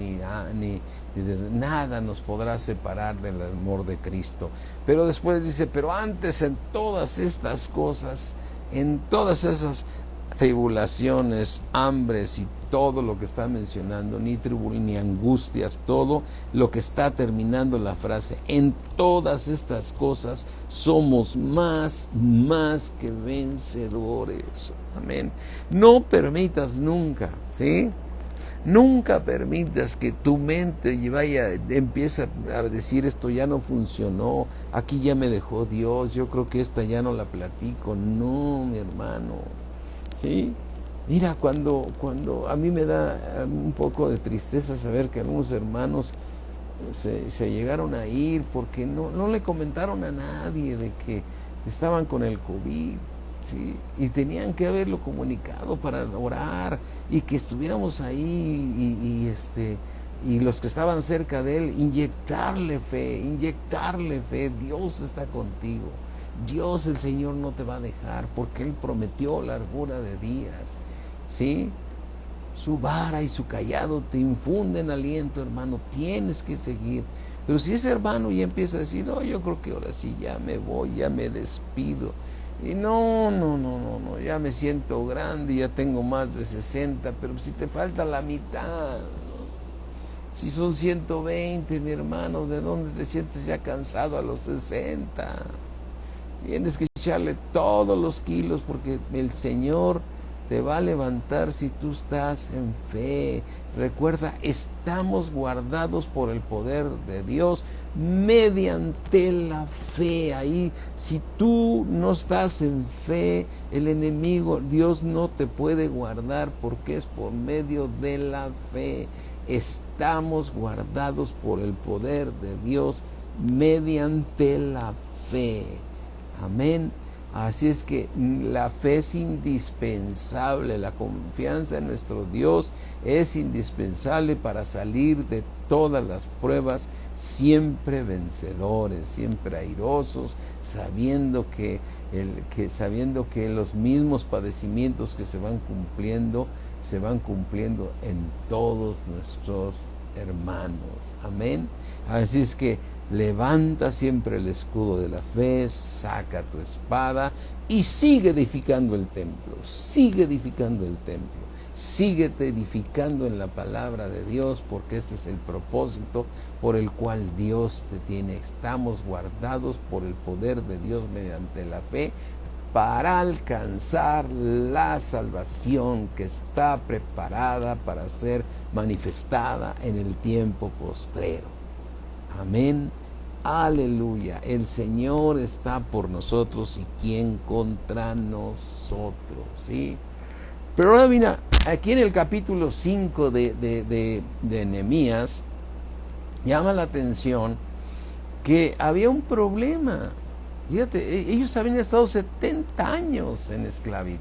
nada nos podrá separar del amor de Cristo. Pero después dice, pero antes en todas estas cosas, en todas esas tribulaciones, hambres y todo lo que está mencionando, ni angustias, todo lo que está terminando la frase, en todas estas cosas somos más que vencedores. Amén. No permitas nunca, ¿sí? Nunca permitas que tu mente empiece a decir, esto ya no funcionó, aquí ya me dejó Dios, yo creo que esta ya no la platico. No, mi hermano, ¿sí? Mira, cuando a mí me da un poco de tristeza saber que algunos hermanos se llegaron a ir porque no le comentaron a nadie de que estaban con el COVID. ¿Sí? Y tenían que haberlo comunicado para orar y que estuviéramos ahí y los que estaban cerca de él, inyectarle fe. Dios está contigo, Dios el Señor no te va a dejar, porque Él prometió largura de días, ¿sí? Su vara y su callado te infunden aliento, hermano, tienes que seguir. Pero si ese hermano ya empieza a decir, no, yo creo que ahora sí ya me voy, ya me despido, y no, ya me siento grande, ya tengo más de 60, pero si te falta la mitad, ¿no? Si son 120, mi hermano, ¿de dónde te sientes ya cansado a los 60? Tienes que echarle todos los kilos, porque el Señor te va a levantar si tú estás en fe. Recuerda, estamos guardados por el poder de Dios mediante la fe. Ahí, si tú no estás en fe, el enemigo, Dios no te puede guardar, porque es por medio de la fe. Estamos guardados por el poder de Dios mediante la fe. Amén. Así es que la fe es indispensable, la confianza en nuestro Dios es indispensable para salir de todas las pruebas, siempre vencedores, siempre airosos, sabiendo que los mismos padecimientos que se van cumpliendo en todos nuestros hermanos. Amén. Así es que levanta siempre el escudo de la fe, saca tu espada y sigue edificando el templo, síguete edificando en la palabra de Dios, porque ese es el propósito por el cual Dios te tiene. Estamos guardados por el poder de Dios mediante la fe para alcanzar la salvación que está preparada para ser manifestada en el tiempo postrero. Amén. Aleluya. El Señor está por nosotros, y ¿quién contra nosotros? ¿Sí? Pero ahora mira, aquí en el capítulo 5 de Nehemías, llama la atención que había un problema. Fíjate, ellos habían estado 70 años en esclavitud.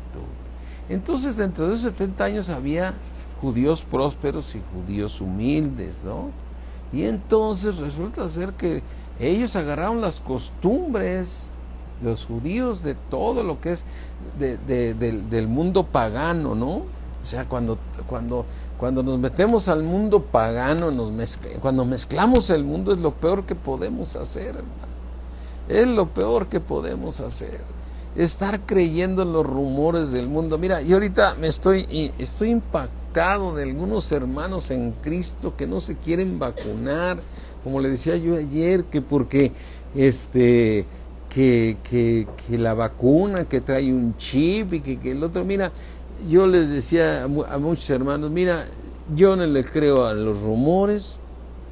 Entonces, dentro de esos 70 años había judíos prósperos y judíos humildes, ¿no? Y entonces resulta ser que ellos agarraron las costumbres, los judíos, de todo lo que es del mundo pagano, ¿no? O sea, cuando nos metemos al mundo pagano, cuando mezclamos el mundo, es lo peor que podemos hacer, hermano. Es lo peor que podemos hacer. Estar creyendo en los rumores del mundo. Mira, yo ahorita estoy impactado de algunos hermanos en Cristo que no se quieren vacunar. Como le decía yo ayer, que porque que la vacuna, que trae un chip y que el otro, mira, yo les decía a muchos hermanos, mira, yo no le creo a los rumores,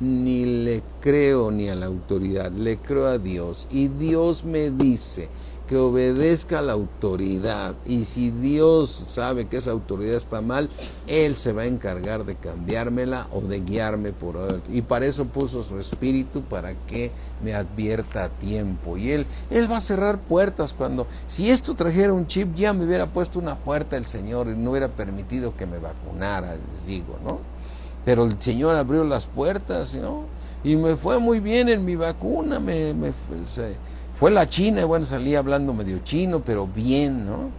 ni le creo ni a la autoridad, le creo a Dios. Y Dios me dice que obedezca a la autoridad. Y si Dios sabe que esa autoridad está mal, Él se va a encargar de cambiármela o de guiarme por Él. Y para eso puso su Espíritu, para que me advierta a tiempo. Y Él va a cerrar puertas. Si esto trajera un chip, ya me hubiera puesto una puerta el Señor y no hubiera permitido que me vacunara, les digo, ¿no? Pero el Señor abrió las puertas, ¿no? Y me fue muy bien en mi vacuna. Fue la china, y bueno, salí hablando medio chino, pero bien, ¿no?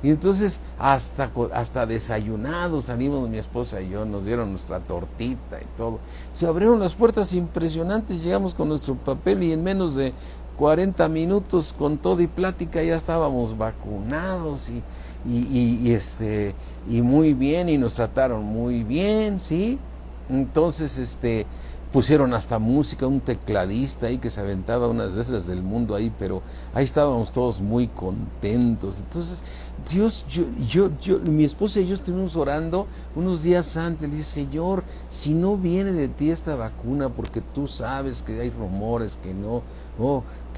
Y entonces hasta desayunados salimos mi esposa y yo, nos dieron nuestra tortita y todo. Se abrieron las puertas impresionantes, llegamos con nuestro papel y en menos de 40 minutos con todo y plática ya estábamos vacunados y muy bien, y nos trataron muy bien, ¿sí? Entonces, pusieron hasta música, un tecladista ahí que se aventaba unas de esas del mundo ahí, pero ahí estábamos todos muy contentos. Entonces, Dios, mi esposa y yo estuvimos orando unos días antes. Le dije, Señor, si no viene de ti esta vacuna, porque tú sabes que hay rumores que no,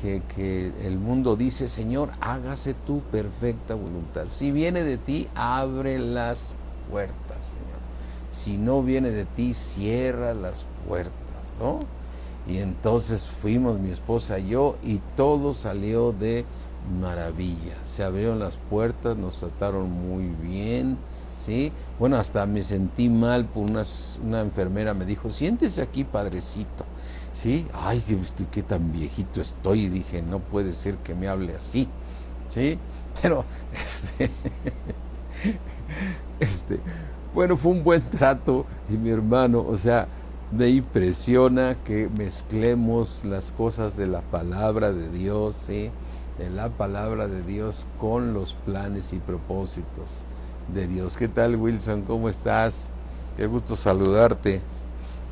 que el mundo dice, Señor, hágase tu perfecta voluntad. Si viene de ti, abre las puertas, Señor. Si no viene de ti, cierra las puertas, ¿no? Y entonces fuimos mi esposa y yo, y todo salió de maravilla. Se abrieron las puertas, nos trataron muy bien, ¿sí? Bueno, hasta me sentí mal por una enfermera me dijo, siéntese aquí, padrecito, ¿sí? Ay, qué tan viejito estoy, y dije, no puede ser que me hable así, ¿sí? Pero, bueno, fue un buen trato, y mi hermano, o sea, me impresiona que mezclemos las cosas de la palabra de Dios, ¿sí? De la palabra de Dios con los planes y propósitos de Dios. ¿Qué tal, Wilson? ¿Cómo estás? Qué gusto saludarte,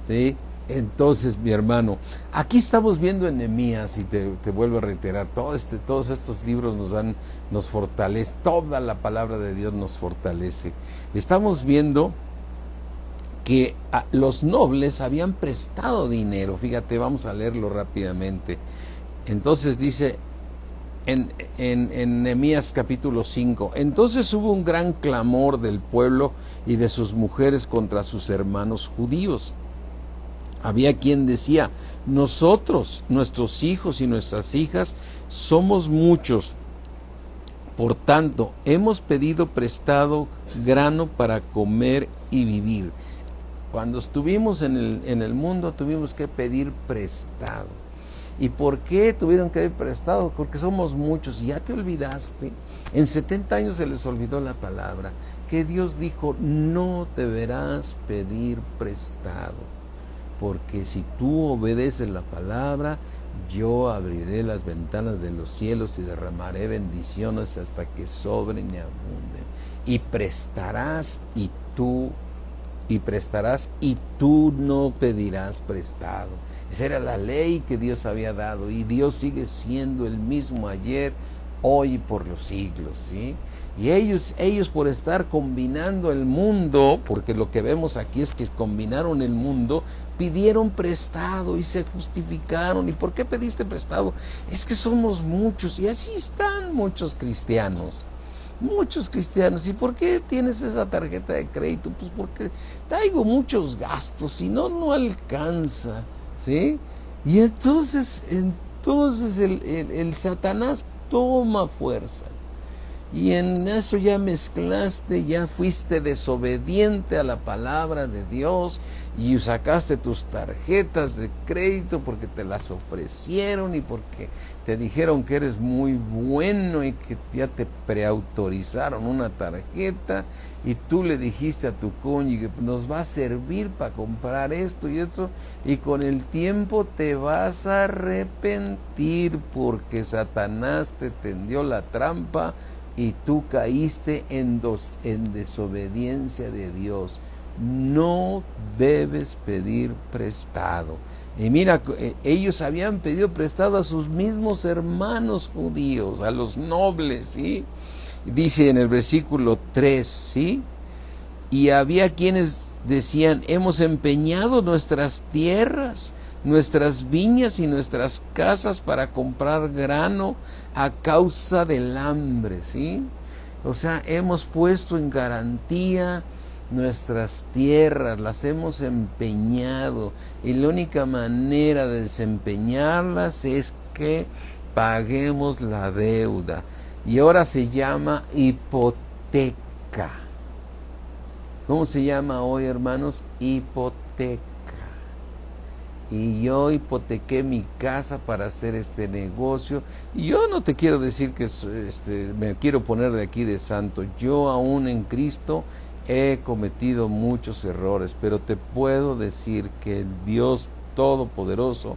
¿sí? Entonces, mi hermano, aquí estamos viendo en Nehemías, y te vuelvo a reiterar, todos estos libros nos fortalece, toda la palabra de Dios nos fortalece. Estamos viendo que los nobles habían prestado dinero. Fíjate, vamos a leerlo rápidamente. Entonces dice en Nehemías capítulo 5, entonces hubo un gran clamor del pueblo y de sus mujeres contra sus hermanos judíos. Había quien decía, nosotros, nuestros hijos y nuestras hijas, somos muchos. Por tanto, hemos pedido prestado grano para comer y vivir. Cuando estuvimos en el mundo, tuvimos que pedir prestado. ¿Y por qué tuvieron que pedir prestado? Porque somos muchos. ¿Ya te olvidaste? En 70 años se les olvidó la palabra, que Dios dijo, no deberás pedir prestado, porque si tú obedeces la palabra, yo abriré las ventanas de los cielos y derramaré bendiciones hasta que sobren y abunden. Y prestarás y tú no pedirás prestado. Esa era la ley que Dios había dado, y Dios sigue siendo el mismo ayer, hoy y por los siglos, ¿sí? Y ellos por estar combinando el mundo, porque lo que vemos aquí es que combinaron el mundo, pidieron prestado y se justificaron. ¿Y por qué pediste prestado? Es que somos muchos, y así están muchos cristianos. ¿Y por qué tienes esa tarjeta de crédito? Pues porque traigo muchos gastos y no alcanza, ¿sí? Y entonces el Satanás toma fuerza. Y en eso ya mezclaste, ya fuiste desobediente a la palabra de Dios y sacaste tus tarjetas de crédito porque te las ofrecieron y porque te dijeron que eres muy bueno y que ya te preautorizaron una tarjeta y tú le dijiste a tu cónyuge, nos va a servir para comprar esto y esto, y con el tiempo te vas a arrepentir porque Satanás te tendió la trampa y tú caíste en desobediencia de Dios. No debes pedir prestado. Y mira, ellos habían pedido prestado a sus mismos hermanos judíos, a los nobles, ¿sí? Dice en el versículo 3, ¿sí? Y había quienes decían, hemos empeñado nuestras tierras, nuestras viñas y nuestras casas para comprar grano a causa del hambre, ¿sí? O sea, hemos puesto en garantía nuestras tierras, las hemos empeñado y la única manera de desempeñarlas es que paguemos la deuda. Y ahora se llama hipoteca. ¿Cómo se llama hoy, hermanos? Hipoteca. Y yo hipotequé mi casa para hacer este negocio. Y yo no te quiero decir que me quiero poner de aquí de santo. Yo aún en Cristo he cometido muchos errores, pero te puedo decir que el Dios Todopoderoso,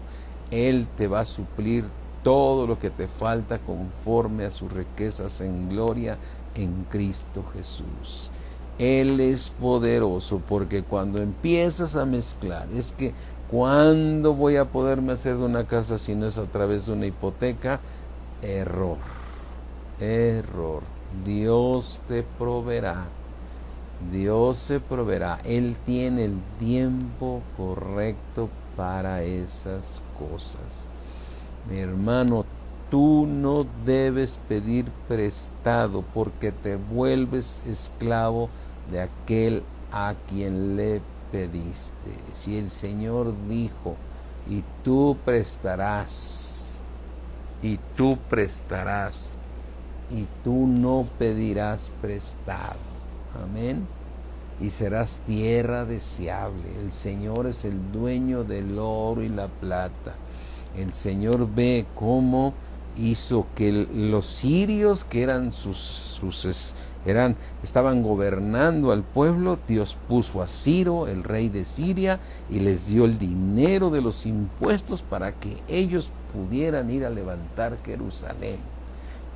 Él te va a suplir todo lo que te falta conforme a sus riquezas en gloria en Cristo Jesús. Él es poderoso, porque cuando empiezas a mezclar, es que ¿cuándo voy a poderme hacer de una casa si no es a través de una hipoteca? Error. Dios te proveerá. Dios se proveerá. Él tiene el tiempo correcto para esas cosas. Mi hermano, tú no debes pedir prestado porque te vuelves esclavo de aquel a quien le pediste. Si el Señor dijo, y tú prestarás, y tú no pedirás prestado. Amén. Y serás tierra deseable. El Señor es el dueño del oro y la plata. El Señor ve cómo hizo que los sirios, que eran estaban gobernando al pueblo, Dios puso a Ciro, el rey de Siria, y les dio el dinero de los impuestos para que ellos pudieran ir a levantar Jerusalén.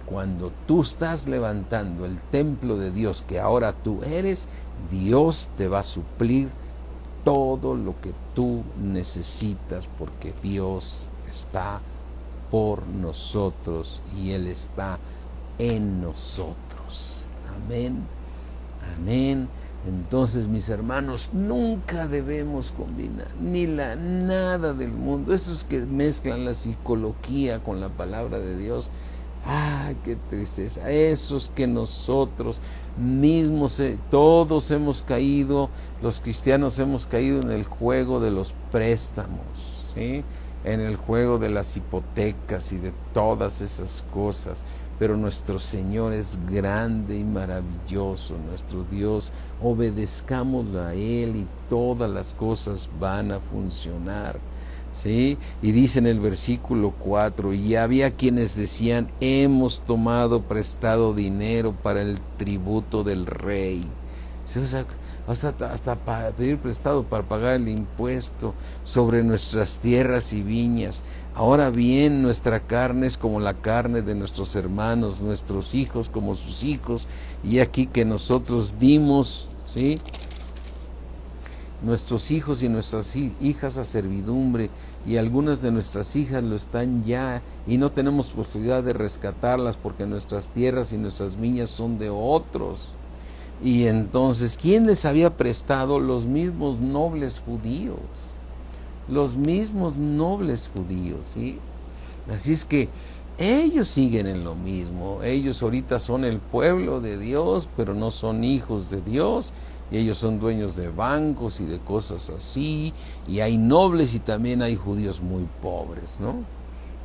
Cuando tú estás levantando el templo de Dios, que ahora tú eres, Dios te va a suplir todo lo que tú necesitas, porque Dios está por nosotros y Él está en nosotros. Amén. Amén. Entonces, mis hermanos, nunca debemos combinar ni nada del mundo. Esos que mezclan la psicología con la palabra de Dios. ¡Ay, qué tristeza! Esos que nosotros mismos, todos hemos caído, los cristianos hemos caído en el juego de los préstamos, ¿sí? En el juego de las hipotecas y de todas esas cosas. Pero nuestro Señor es grande y maravilloso, nuestro Dios. Obedezcámoslo a Él y todas las cosas van a funcionar. ¿Sí? Y dice en el versículo 4, y había quienes decían, hemos tomado prestado dinero para el tributo del rey. ¿Sí? O sea, hasta para pedir prestado para pagar el impuesto sobre nuestras tierras y viñas. Ahora bien, nuestra carne es como la carne de nuestros hermanos, nuestros hijos como sus hijos, y aquí que nosotros dimos, ¿sí?, nuestros hijos y nuestras hijas a servidumbre, y algunas de nuestras hijas lo están ya, y no tenemos posibilidad de rescatarlas porque nuestras tierras y nuestras viñas son de otros. Y entonces, ¿quién les había prestado? Los mismos nobles judíos. Los mismos nobles judíos, ¿sí? Así es que ellos siguen en lo mismo. Ellos ahorita son el pueblo de Dios, pero no son hijos de Dios. Y ellos son dueños de bancos y de cosas así. Y hay nobles y también hay judíos muy pobres, ¿no?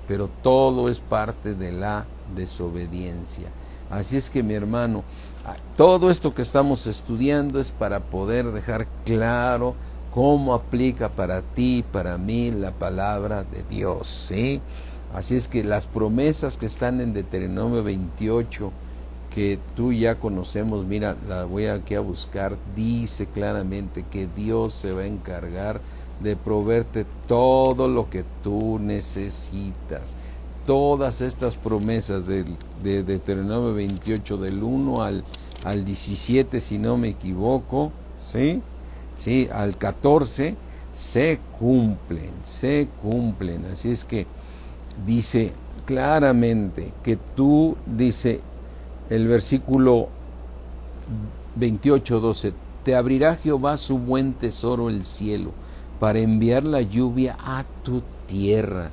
Pero todo es parte de la desobediencia. Así es que, mi hermano, todo esto que estamos estudiando es para poder dejar claro cómo aplica para ti, para mí, la palabra de Dios, ¿sí? Así es que las promesas que están en Deuteronomio 28, que tú ya conocemos, mira, la voy aquí a buscar, dice claramente que Dios se va a encargar de proveerte todo lo que tú necesitas. Todas estas promesas de Deuteronomio 28, del 1 al 17, si no me equivoco, ¿sí? Sí, al 14, se cumplen. Así es que dice claramente que tú, dice el versículo 28, 12, te abrirá Jehová su buen tesoro el cielo, para enviar la lluvia a tu tierra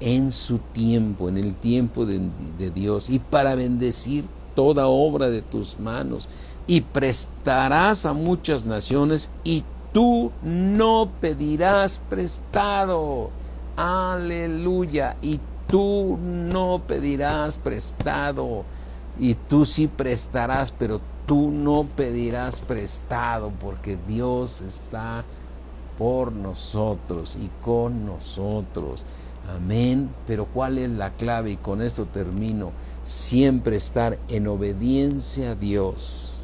en su tiempo, en el tiempo de Dios, y para bendecir toda obra de tus manos, y prestarás a muchas naciones, y tú no pedirás prestado. Aleluya. Y tú no pedirás prestado. Y tú sí prestarás, pero tú no pedirás prestado, porque Dios está por nosotros y con nosotros. Amén. Pero ¿cuál es la clave? Y con esto termino. Siempre estar en obediencia a Dios.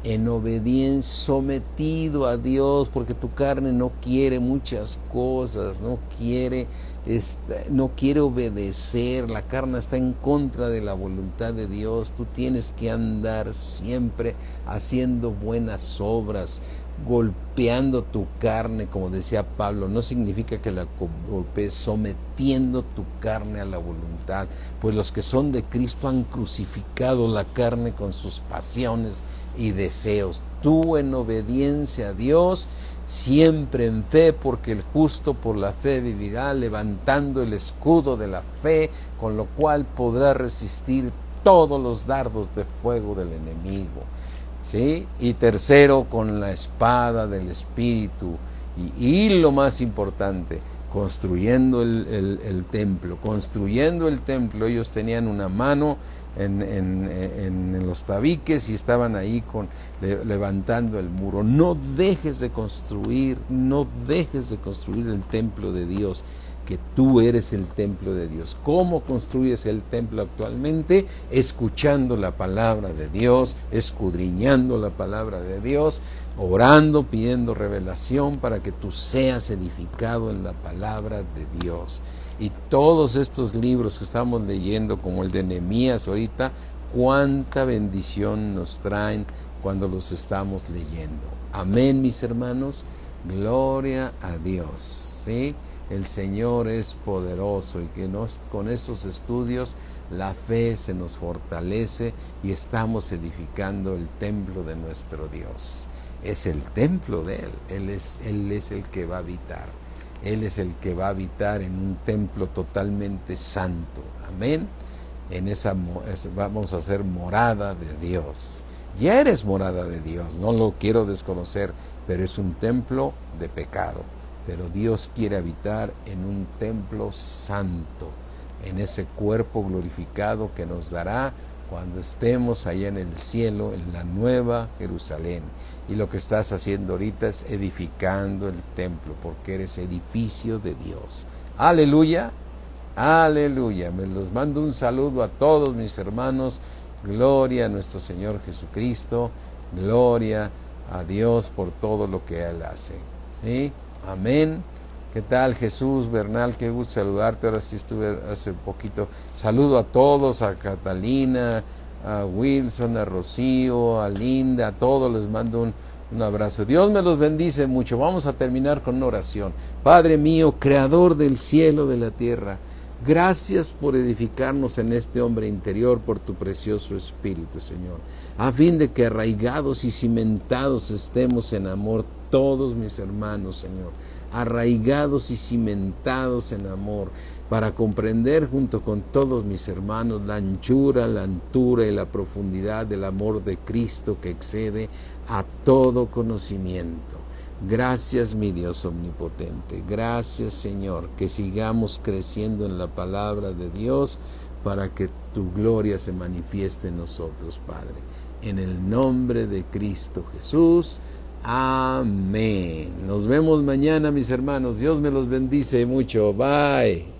En obediencia, sometido a Dios, porque tu carne no quiere muchas cosas, no quiere obedecer, la carne está en contra de la voluntad de Dios. Tú tienes que andar siempre haciendo buenas obras, golpeando tu carne, como decía Pablo. No significa que la golpees, sometiendo tu carne a la voluntad, pues los que son de Cristo han crucificado la carne con sus pasiones y deseos. Tú en obediencia a Dios, siempre en fe, porque el justo por la fe vivirá, levantando el escudo de la fe, con lo cual podrá resistir todos los dardos de fuego del enemigo. ¿Sí? Y tercero, con la espada del Espíritu. Y lo más importante, construyendo el templo. Construyendo el templo, ellos tenían una mano en los tabiques y estaban ahí levantando el muro. No dejes de construir el templo de Dios, que tú eres el templo de Dios. ¿Cómo construyes el templo actualmente? Escuchando la palabra de Dios, escudriñando la palabra de Dios, orando, pidiendo revelación para que tú seas edificado en la palabra de Dios. Y todos estos libros que estamos leyendo, como el de Nehemías ahorita, cuánta bendición nos traen cuando los estamos leyendo. Amén, mis hermanos. Gloria a Dios. ¿Sí? El Señor es poderoso, y que con esos estudios la fe se nos fortalece y estamos edificando el templo de nuestro Dios. Es el templo de Él. Él es el que va a habitar. Él es el que va a habitar en un templo totalmente santo. Amén. Vamos a ser morada de Dios. Ya eres morada de Dios, no lo quiero desconocer, pero es un templo de pecado. Pero Dios quiere habitar en un templo santo, en ese cuerpo glorificado que nos dará cuando estemos allá en el cielo, en la nueva Jerusalén. Y lo que estás haciendo ahorita es edificando el templo, porque eres edificio de Dios. Aleluya, aleluya. Me los mando un saludo a todos mis hermanos. Gloria a nuestro Señor Jesucristo. Gloria a Dios por todo lo que Él hace. ¿Sí? Amén. ¿Qué tal, Jesús Bernal? Qué gusto saludarte. Ahora sí estuve hace poquito. Saludo a todos, a Catalina, a Wilson, a Rocío, a Linda, a todos les mando un abrazo. Dios me los bendice mucho. Vamos a terminar con una oración. Padre mío, creador del cielo, de la tierra, gracias por edificarnos en este hombre interior por tu precioso Espíritu, Señor, a fin de que arraigados y cimentados estemos en amor todos mis hermanos, Señor, arraigados y cimentados en amor, para comprender junto con todos mis hermanos la anchura, la altura y la profundidad del amor de Cristo que excede a todo conocimiento. Gracias, mi Dios omnipotente. Gracias, Señor, que sigamos creciendo en la palabra de Dios para que tu gloria se manifieste en nosotros, Padre. En el nombre de Cristo Jesús. Amén. Nos vemos mañana, mis hermanos. Dios me los bendice mucho. Bye.